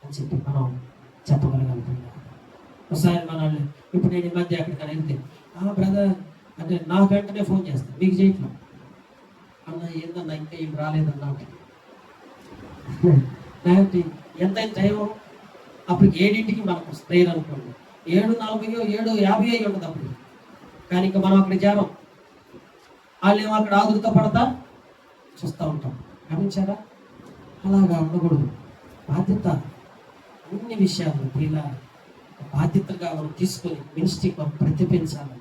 అని చెప్పి మనం చెప్పగలగలుగుతున్నాం. ఒకసారి మనల్ని ఇప్పుడు నేను ఈ మధ్య ఎక్కడికైనా వెళ్తే బ్రదర్ అంటే నా వెంటనే ఫోన్ చేస్తాను, మీకు చేయట్లేదు అన్న, ఏందన్నా ఇంకా ఏం రాలేదన్నా ఎంత టైం అప్పుడు 7ంటికి మనకు స్ప్రేయర్ అనుకోండి, 7:40 7:50 అయి ఉంటుంది అప్పుడు. కానీ ఇంకా మనం అక్కడ చేరం, వాళ్ళు ఏమో అక్కడ ఆదురుతో పడతా చూస్తూ ఉంటాం. గమనించారా? అలాగా ఉండకూడదు. బాధ్యత అన్ని విషయాలు ఇలా బాధ్యతగా మనం తీసుకొని మినిస్ట్రీ మనం ప్రతిపించాలి.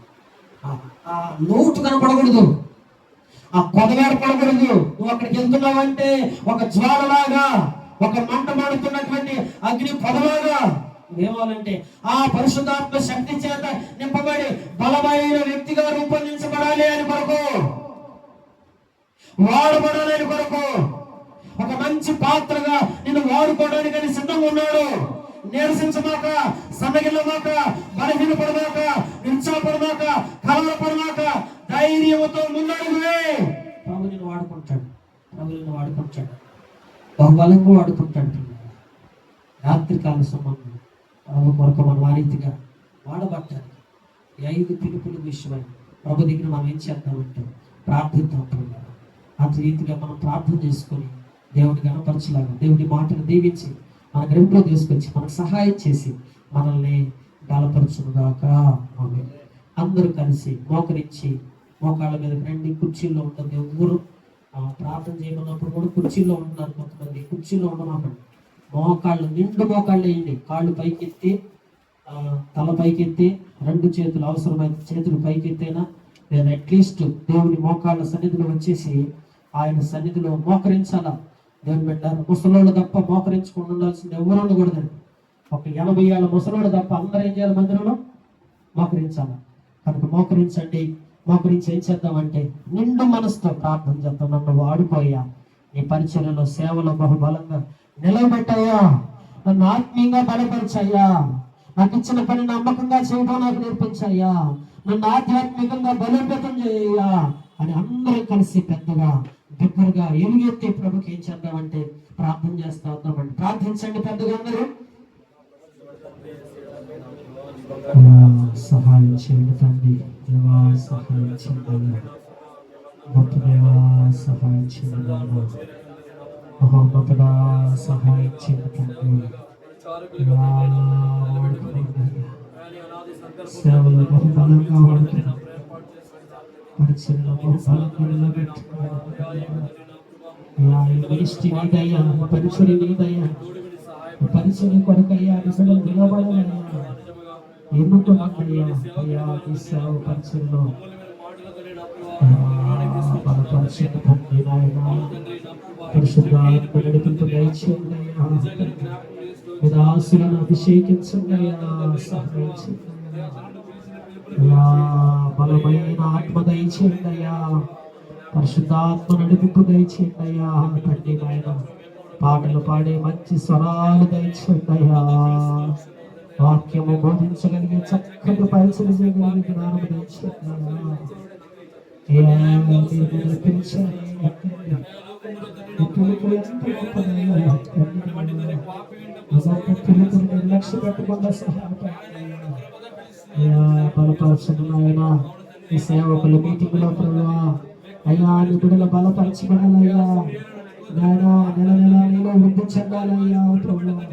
ఆ లోటు కనపడకూడదు, ఆ కొదవేడ పడకూడదు. నువ్వు అక్కడికి వెళ్తున్నావంటే ఒక జ్వాలలాగా, ఒక మంట మాడుతున్నటువంటి అగ్ని పొదలాగా ఏమవ్వాలంటే ఆ పరిశుద్ధాత్మ శక్తి చేత నింపబడి బలమైన వ్యక్తిగా రూపొందించబడాలి అని కొరకు, వాడబడాలి అని కొరకు, ఒక మంచి పాత్రగా నిన్ను వాడుకోవడానికి సిద్ధంగా ఉన్నాడు. నిరసించమాక, సన్నగిల్లమాక, బలహీనపడమాక, నిరుత్సాహపడమాక, కలవరపడమాక, ధైర్యంతో ముందడుగువే. ప్రభు నిన్ను వాడుకుంటాడు, ప్రభు నిన్ను వాడుకుంటాడు, బహుబలంగా వాడుకుంటాడు. రాత్రికాల సంబంధం ప్రభు కొరకు మనం ఆ రీతిగా వాడబట్టాలి. ఈ 5 పిలుపుల విషయమై ప్రభు దగ్గర మనం ఏం చేద్దామంటే ప్రార్థిద్దాం. అంత రీతిగా మనం ప్రార్థన చేసుకొని దేవుడిని గణపరచలాగా, దేవుడి మాటను దీవించి మన గ్రహింపులో తీసుకొచ్చి మనకు సహాయం చేసి మనల్ని బలపరచుగాక. ఆమేన్. అందరూ కలిసి మోకరించి మోకాళ్ళ మీద రండి. కుర్చీల్లో ఉంటుంది ఎవరు ప్రార్థన చేయమన్నప్పుడు కూడా కుర్చీల్లో ఉంటున్నారు. కొంతమంది కుర్చీలో ఉండమాకండి, మోకాళ్ళు నిండు మోకాళ్ళు వేయండి. కాళ్ళు పైకెత్తి, తల పైకెత్తి, 2 చేతులు అవసరమైతే చేతులు పైకెత్తైనా, లేదా అట్లీస్ట్ దేవుని మోకాళ్ళ సన్నిధిలో వచ్చేసి ఆయన సన్నిధిలో మోకరించాలా. దేవుని బిడ్డ ముసలోళ్ళు తప్ప మోకరించకుండా ఉండాల్సింది ఎవరు ఉండకూడదండి. ఒక 80 ఏళ్ళ ముసలోళ్ళు తప్ప అందరూ ఏం చేయాలి? మందిరంలో మోకరించాలి. కనుక మోకరించండి. మోకరించి ఏం చేద్దామంటే నిండు మనసుతో ప్రార్థన చేద్దాం. నన్ను వాడుకోయ్యా, నీ పరిచర్యలో సేవలో బహుబలంగా నిలబెట్టయ్యా, నన్ను ఆత్మీయంగా బలపరిచయ్యా, నాకు ఇచ్చిన పని నమ్మకంగా చేయడం నాకు నేర్పించయ్యా, నన్ను ఆధ్యాత్మికంగా బలోపేతం చేయ్యా అని అందరూ కలిసి పెద్దగా దగ్గరగా ఎలుగెత్తి ప్రభుకి ఏం చేద్దామంటే ప్రార్థన చేస్తా వద్దామండి. ప్రార్థించండి పెద్దగా అందరూ. సహాయం చేయండి తండ్రి, దేవా సహాయం చేయండి, గొప్ప దేవా సహాయం చేయండి, మహోన్నతుడా సహాయం చేయండి తండ్రి. సేవలు బహుబలంగా వాడుతున్నాం, పరిచయలో బహుబలంగా నిలబెట్టుకున్నాం. నీదయ్యా, పరిచయం నీదయ్యా, పరిచయం కొరకయ్యా నిజంగా నిలబడాలయ్యా, ఎన్నుకున్నాయ్యా. అయ్యా ఈ సేవ పరిచయంలో మన పరిచయం తండ్రి నాయన పరిశుద్ధ నడిపింపు దయచేయండి అయ్యా. మీ దాసులను అభిషేకించండి అయ్యా, సహాయం చేయండి అయ్యా, బలమైన ఆత్మ దయచేయండి అయ్యా, పరిశుద్ధాత్మ నడిపింపు దయచేయండి అయ్యా. తండ్రి నాయన పాటలు పాడే మంచి స్వరాలు దయచేయండి అయ్యా, వాక్యము బోధించగలిగే చక్కటి పరిచయం చేయగలిగే జ్ఞానం దయచేయండి అయ్యా. మీరు నడిపించండి. లక్ష్య పెట్టకుండా బలపరచండి నాయన. ఈ సేవకుల మీటింగ్ లో ప్రభువా అయ్యా, నీ బిడ్డలు బలపరచబడాలయ్యా నాయన. నెల నెల నీలో వృద్ధి చెందాలయ్యా ప్రభువా.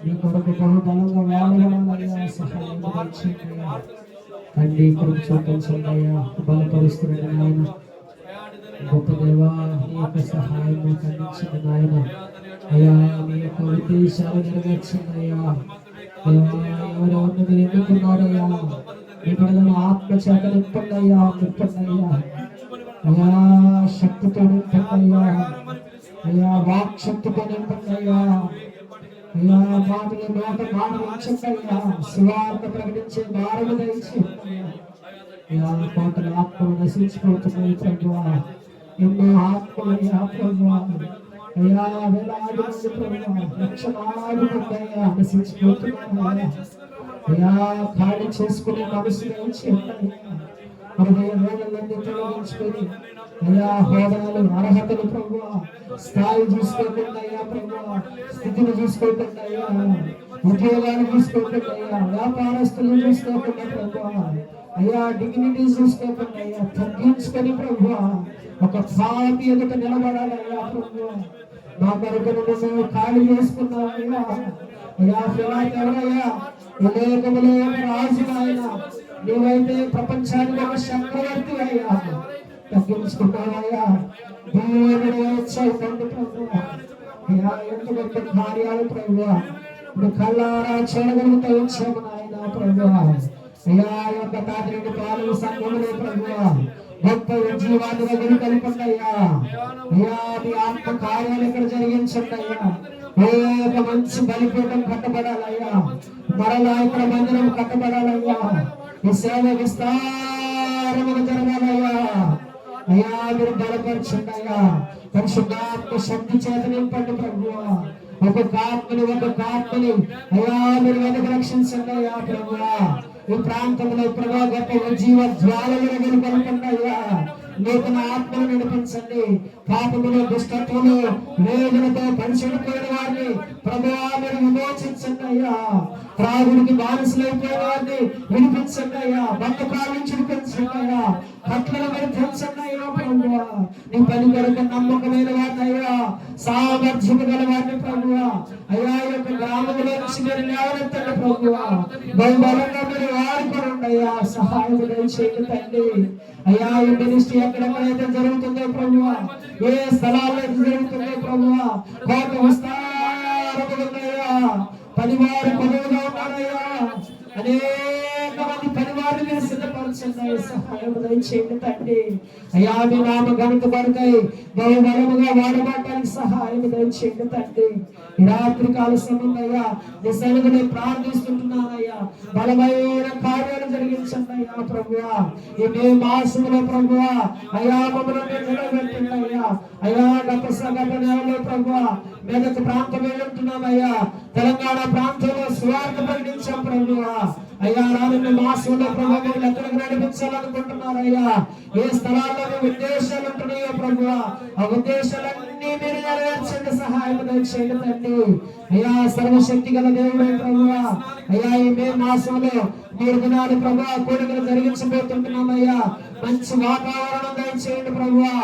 నీ కొరకు బహు బలంగా వాడబడాలయ్యా, సహాయం దయచేయండి. తండ్రి కొరకు చూపించండి అయ్యా, బలపరుస్తున్నాడు నాయన. గొప్ప దేవా, నీ యొక్క సహాయం అందించండి నాయన. అయ్యా, మీ యొక్క ఉద్దేశాలు నెరవేర్చండి అయ్యా. ఎవరెవరిని మీరు ఎన్నుకున్నారయ్యా, మీ బిడ్డలను ఆత్మ చేత నింపండి అయ్యా, నింపండి అయ్యా. అయ్యా, శక్తితో నింపండి అయ్యా. అయ్యా, వాక్ శక్తితో నింపండి అయ్యా. అయ్యా, మాటలు ఉంచండి అయ్యా. సువార్త ప్రకటించే మార్గం దయచేయండి అయ్యా. కోటల ఆత్మలు నశించిపోతున్నాయి ప్రభువా. ఎన్నో ఆత్మలు అయ్యా ప్రభువా. అయ్యా, వేలాది మంది ప్రభువా, లక్షలాది మంది అయ్యా నశించిపోతున్నాయి అయ్యా. ఖాళీ చేసుకునే మనసు దయచేయండి అయ్యా. హృదయ వేదనలన్నీ తొలగించుకొని అయ్యా, హోదాలు అర్హతలు ప్రభువా, స్థాయి చూసుకోకుండా అయ్యా ప్రభువా, స్థితిని చూసుకోకుండా అయ్యా, ఉద్యోగాలు చూసుకోకుండా అయ్యా, వ్యాపారస్తులు చూసుకోకుండా ప్రభువా అయ్యా, డిగ్నిటీ చూసుకోకుండా అయ్యా, తగ్గించుకొని ప్రభువా ఒక పాపి ఎదుట నిలబడాలయ్యా ప్రభువా. మా కొరకు నువ్వు ఖాళీ చేసుకున్నావు అయ్యా. అయ్యా, ఎవరయ్యా ఈ లోకములో రాజు ఆయన, నీవైతే ప్రపంచానికి ఒక చక్రవర్తి అయ్యా. తగ్గించుకున్నావయ్యా, దేవుడు వచ్చావు ప్రభువా. అయ్యా, ఎంతమంది కార్యాలు ప్రభువా ఇప్పుడు కళ్ళారా చూడగలుగుతూ వచ్చాము నాయన ప్రభువా. అయ్యా, యొక్క తాతిరెడ్డి పాలు సంఘములే ప్రభువా గొప్ప జీవాన్ని కలిపండి అయ్యా. అయ్యా, మీ ఆత్మ కార్యాలు ఇక్కడ జరిగించండి అయ్యా. ఒక మంచి బలిపీఠం కట్టబడాలయ్యా. మరలా ఇక్కడ మందిరం కట్టబడాలయ్యా. ఈ సేవ విస్తారముగా జరగాలయ్యా. అయ్యా, మీరు బలపరచండి అయ్యా. పరిశుద్ధాత్మ శక్తి చేత నింపండి ప్రభువా. ఒక్కొక్క ఆత్మని అయ్యా మీరు వెనక రక్షించండి అయ్యా ప్రభువా. ఈ ప్రాంతంలో ప్రభా గొప్ప జీవ జ్వాలలు కలపండి అయ్యా. నూతన ఆత్మను నడిపించండి. పాపములు, దుష్టత్వము, వేదనతో పరిచడిపోయిన వారిని ప్రభువా మీరు విమోచించండి అయ్యా. త్రాగుడికి బానిసలైపోయిన వారిని విడిపించండి అయ్యా. బంధకాల నుంచి విడిపించండి అయ్యా. కట్లను మీరు తెచ్చండి అయ్యా ప్రభువా. నీ పని కొరకు నమ్మకమైన వారిని అయ్యా, సామర్థ్యము గల వారిని ప్రభువా అయ్యా, ఈ యొక్క గ్రామంలో నుంచి మీరు లేవనెత్తండి ప్రభువా. బహుబలంగా మీరు వాడుకోండి అయ్యా. సహాయం దయచేయండి తండ్రి. అయ్యా, ఈ మినిస్ట్రీ ఎక్కడెక్కడైతే జరుగుతుందో ప్రభువా, ఏ స్థలాల్లో జరుగుతుందో ప్రభువా, కోట విస్తారములున్నాయా. పనివారు పదవుగా ఉన్నారయ్యా. అనేక మంది పనివారిని మీరు సిద్ధపరచండి. సహాయం దయచేయండి తండ్రి. అయ్యా, మీ నామ ఘనత కొరకై బహుబలముగా వాడబడటానికి సహాయం దయచేయండి తండ్రి. ఈ రాత్రి కాల సమయం అయ్యా, నీ సన్నిధిని ప్రార్థిస్తుంటున్నానయ్యా. బలమైన కార్యాలు జరిగించండి అయ్యా ప్రభువా. ఈ మే మాసములో ప్రభువా అయ్యా మమ్మల్ని నిలబెట్టండి అయ్యా. అయ్యా, గత నెలలో ప్రభువా మెదక్ ప్రాంతం వెళ్ళుంటున్నామయ్యా. తెలంగాణ ప్రాంతంలో స్వార్థ ప్రకటించాం ప్రభువా. అయ్యా, రానున్న మాసంలో ప్రభుత్వం ఎక్కడికి నడిపించాలనుకుంటున్నారయ్యా. ఏ స్థలాల్లో ఉద్దేశాలు ఉంటున్నాయో ప్రభువా, ఆ ఉద్దేశాలన్నీ మీరు నెరవేర్చండి. సహాయం దయచేయండి తండ్రి. అయ్యా, సర్వశక్తి గల దేవుడే ప్రభువా. అయ్యా, ఈ మే మాసంలో 3 దినాలు ప్రభువా కోరికలు జరిగించబోతుంటున్నామయ్యా. మంచి వాతావరణం దయచేయండి ప్రభువా.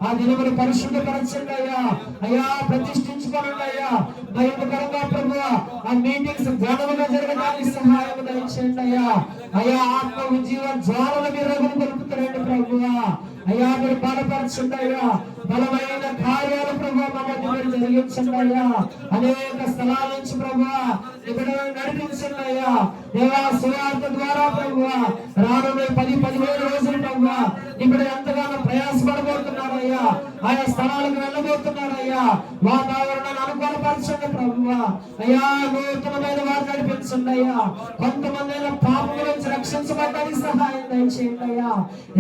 ఆ దినములు పరిశుద్ధపరచండి అయ్యా. అయ్యా, ప్రతిష్ఠించుకోండి అయ్యా. భయంకరంగా ప్రభువా ఆ మీటింగ్స్ ఘనముగా జరగడానికి సహాయం దయచేయండి అయ్యా. అయ్యా, ఆత్మ ఉజ్జీవ జ్వాలల మీద కలుపుతారండి ప్రభువా. అయ్యా, మీరు బలపరచండి అయ్యా. బలమైన కార్యాలు ప్రభువా మా మధ్య మీరు జరిగించండి అయ్యా. అనేక స్థలాల నుంచి ప్రభువా ఇక్కడ నడిపించండి అయ్యా. దేవా, సువార్త ద్వారా ప్రభువా రానున్న 10-15 రోజులు ప్రభువా ఇక్కడ ఎంతగానో ప్రయాసపడబోతున్నారయ్యా. ఆయా స్థలాలకు వెళ్ళబోతున్నారయ్యా. వాతావరణాన్ని అనుకూలపరచండి ప్రభు. ప్రభువా. అయ్యా నూతనమైన వారు నడిపించండి అయ్యా. కొంతమంది అయినా పాపం నుంచి రక్షించబడ్డానికి సహాయం దయచేయండి అయ్యా.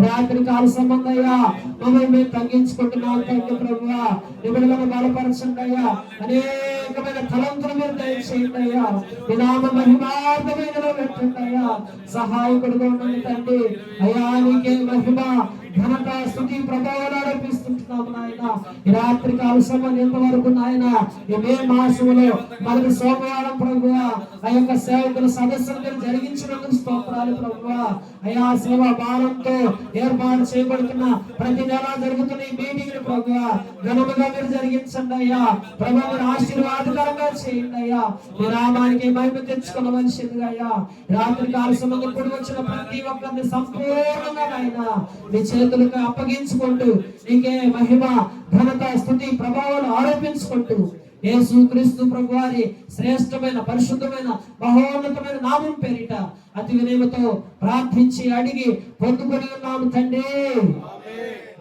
రాత్రి కాల సంబంధం అయ్యా మమ్మల్ని మేము తగ్గించుకుంటున్నాం తండ్రి ప్రభువా. నిబిడలను బలపరచండి అయ్యా. అనేకమైన తలంతులు మీరు దయచేయండి అయ్యా. మీ నామ మహిమార్థమైన పెట్టండి అయ్యా. సహాయకుడుగా ఉండండి తండ్రి. అయ్యా నీకే మహిమ ఘనత స్తుతి ప్రభావాలు అర్పిస్తుంటున్నాము నాయన. ఈ రాత్రి కాల సమయం ఎంతవరకు నాయన ఈ మే మాసంలో మనకు సోమవారం ప్రభువా ఆ యొక్క సేవకుల సదస్సులు మీరు జరిగించినందుకు స్తోత్రాలు ప్రభువా. అయ్యా సేవా భారంతో ఏర్పాటు చేయబడుతున్న ప్రతి నెల జరుగుతున్న ఈ మీటింగ్ ప్రభువా ఘనముగా మీరు జరిగించండి అయ్యా. ప్రభు మీరు ఆశీర్వాదకరంగా చేయండి అయ్యా. మీ నామానికి మహిమ తెచ్చుకోవలసిందిగా అయ్యా. రాత్రి కాల సమయం ఇప్పుడు వచ్చిన ప్రతి ఒక్కరిని సంపూర్ణంగా నాయన మీ చేతులకు అప్పగించుకుంటూ నీకే మహిమ ఘనత స్తుతి ప్రభావాలు ఆరోపించుకుంటూ యేసు క్రీస్తు ప్రభు వారి శ్రేష్టమైన పరిశుద్ధమైన మహోన్నతమైన నామం పేరిట అతి వినయముతో ప్రార్థించి అడిగి పొందుకొని ఉన్నాము తండ్రి.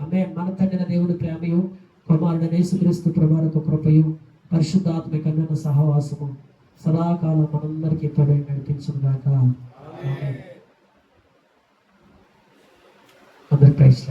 ఆమేన్. మన తండ్రి దేవుని ప్రేమయు కుమారుడైన యేసు క్రీస్తు ప్రభువుకు కృపయు పరిశుద్ధాత్మకమైన సహవాసము సదాకాలం మనందరికీ తోడై నడిపించును గాక. ఆమేన్. అందరూ ప్రైజ్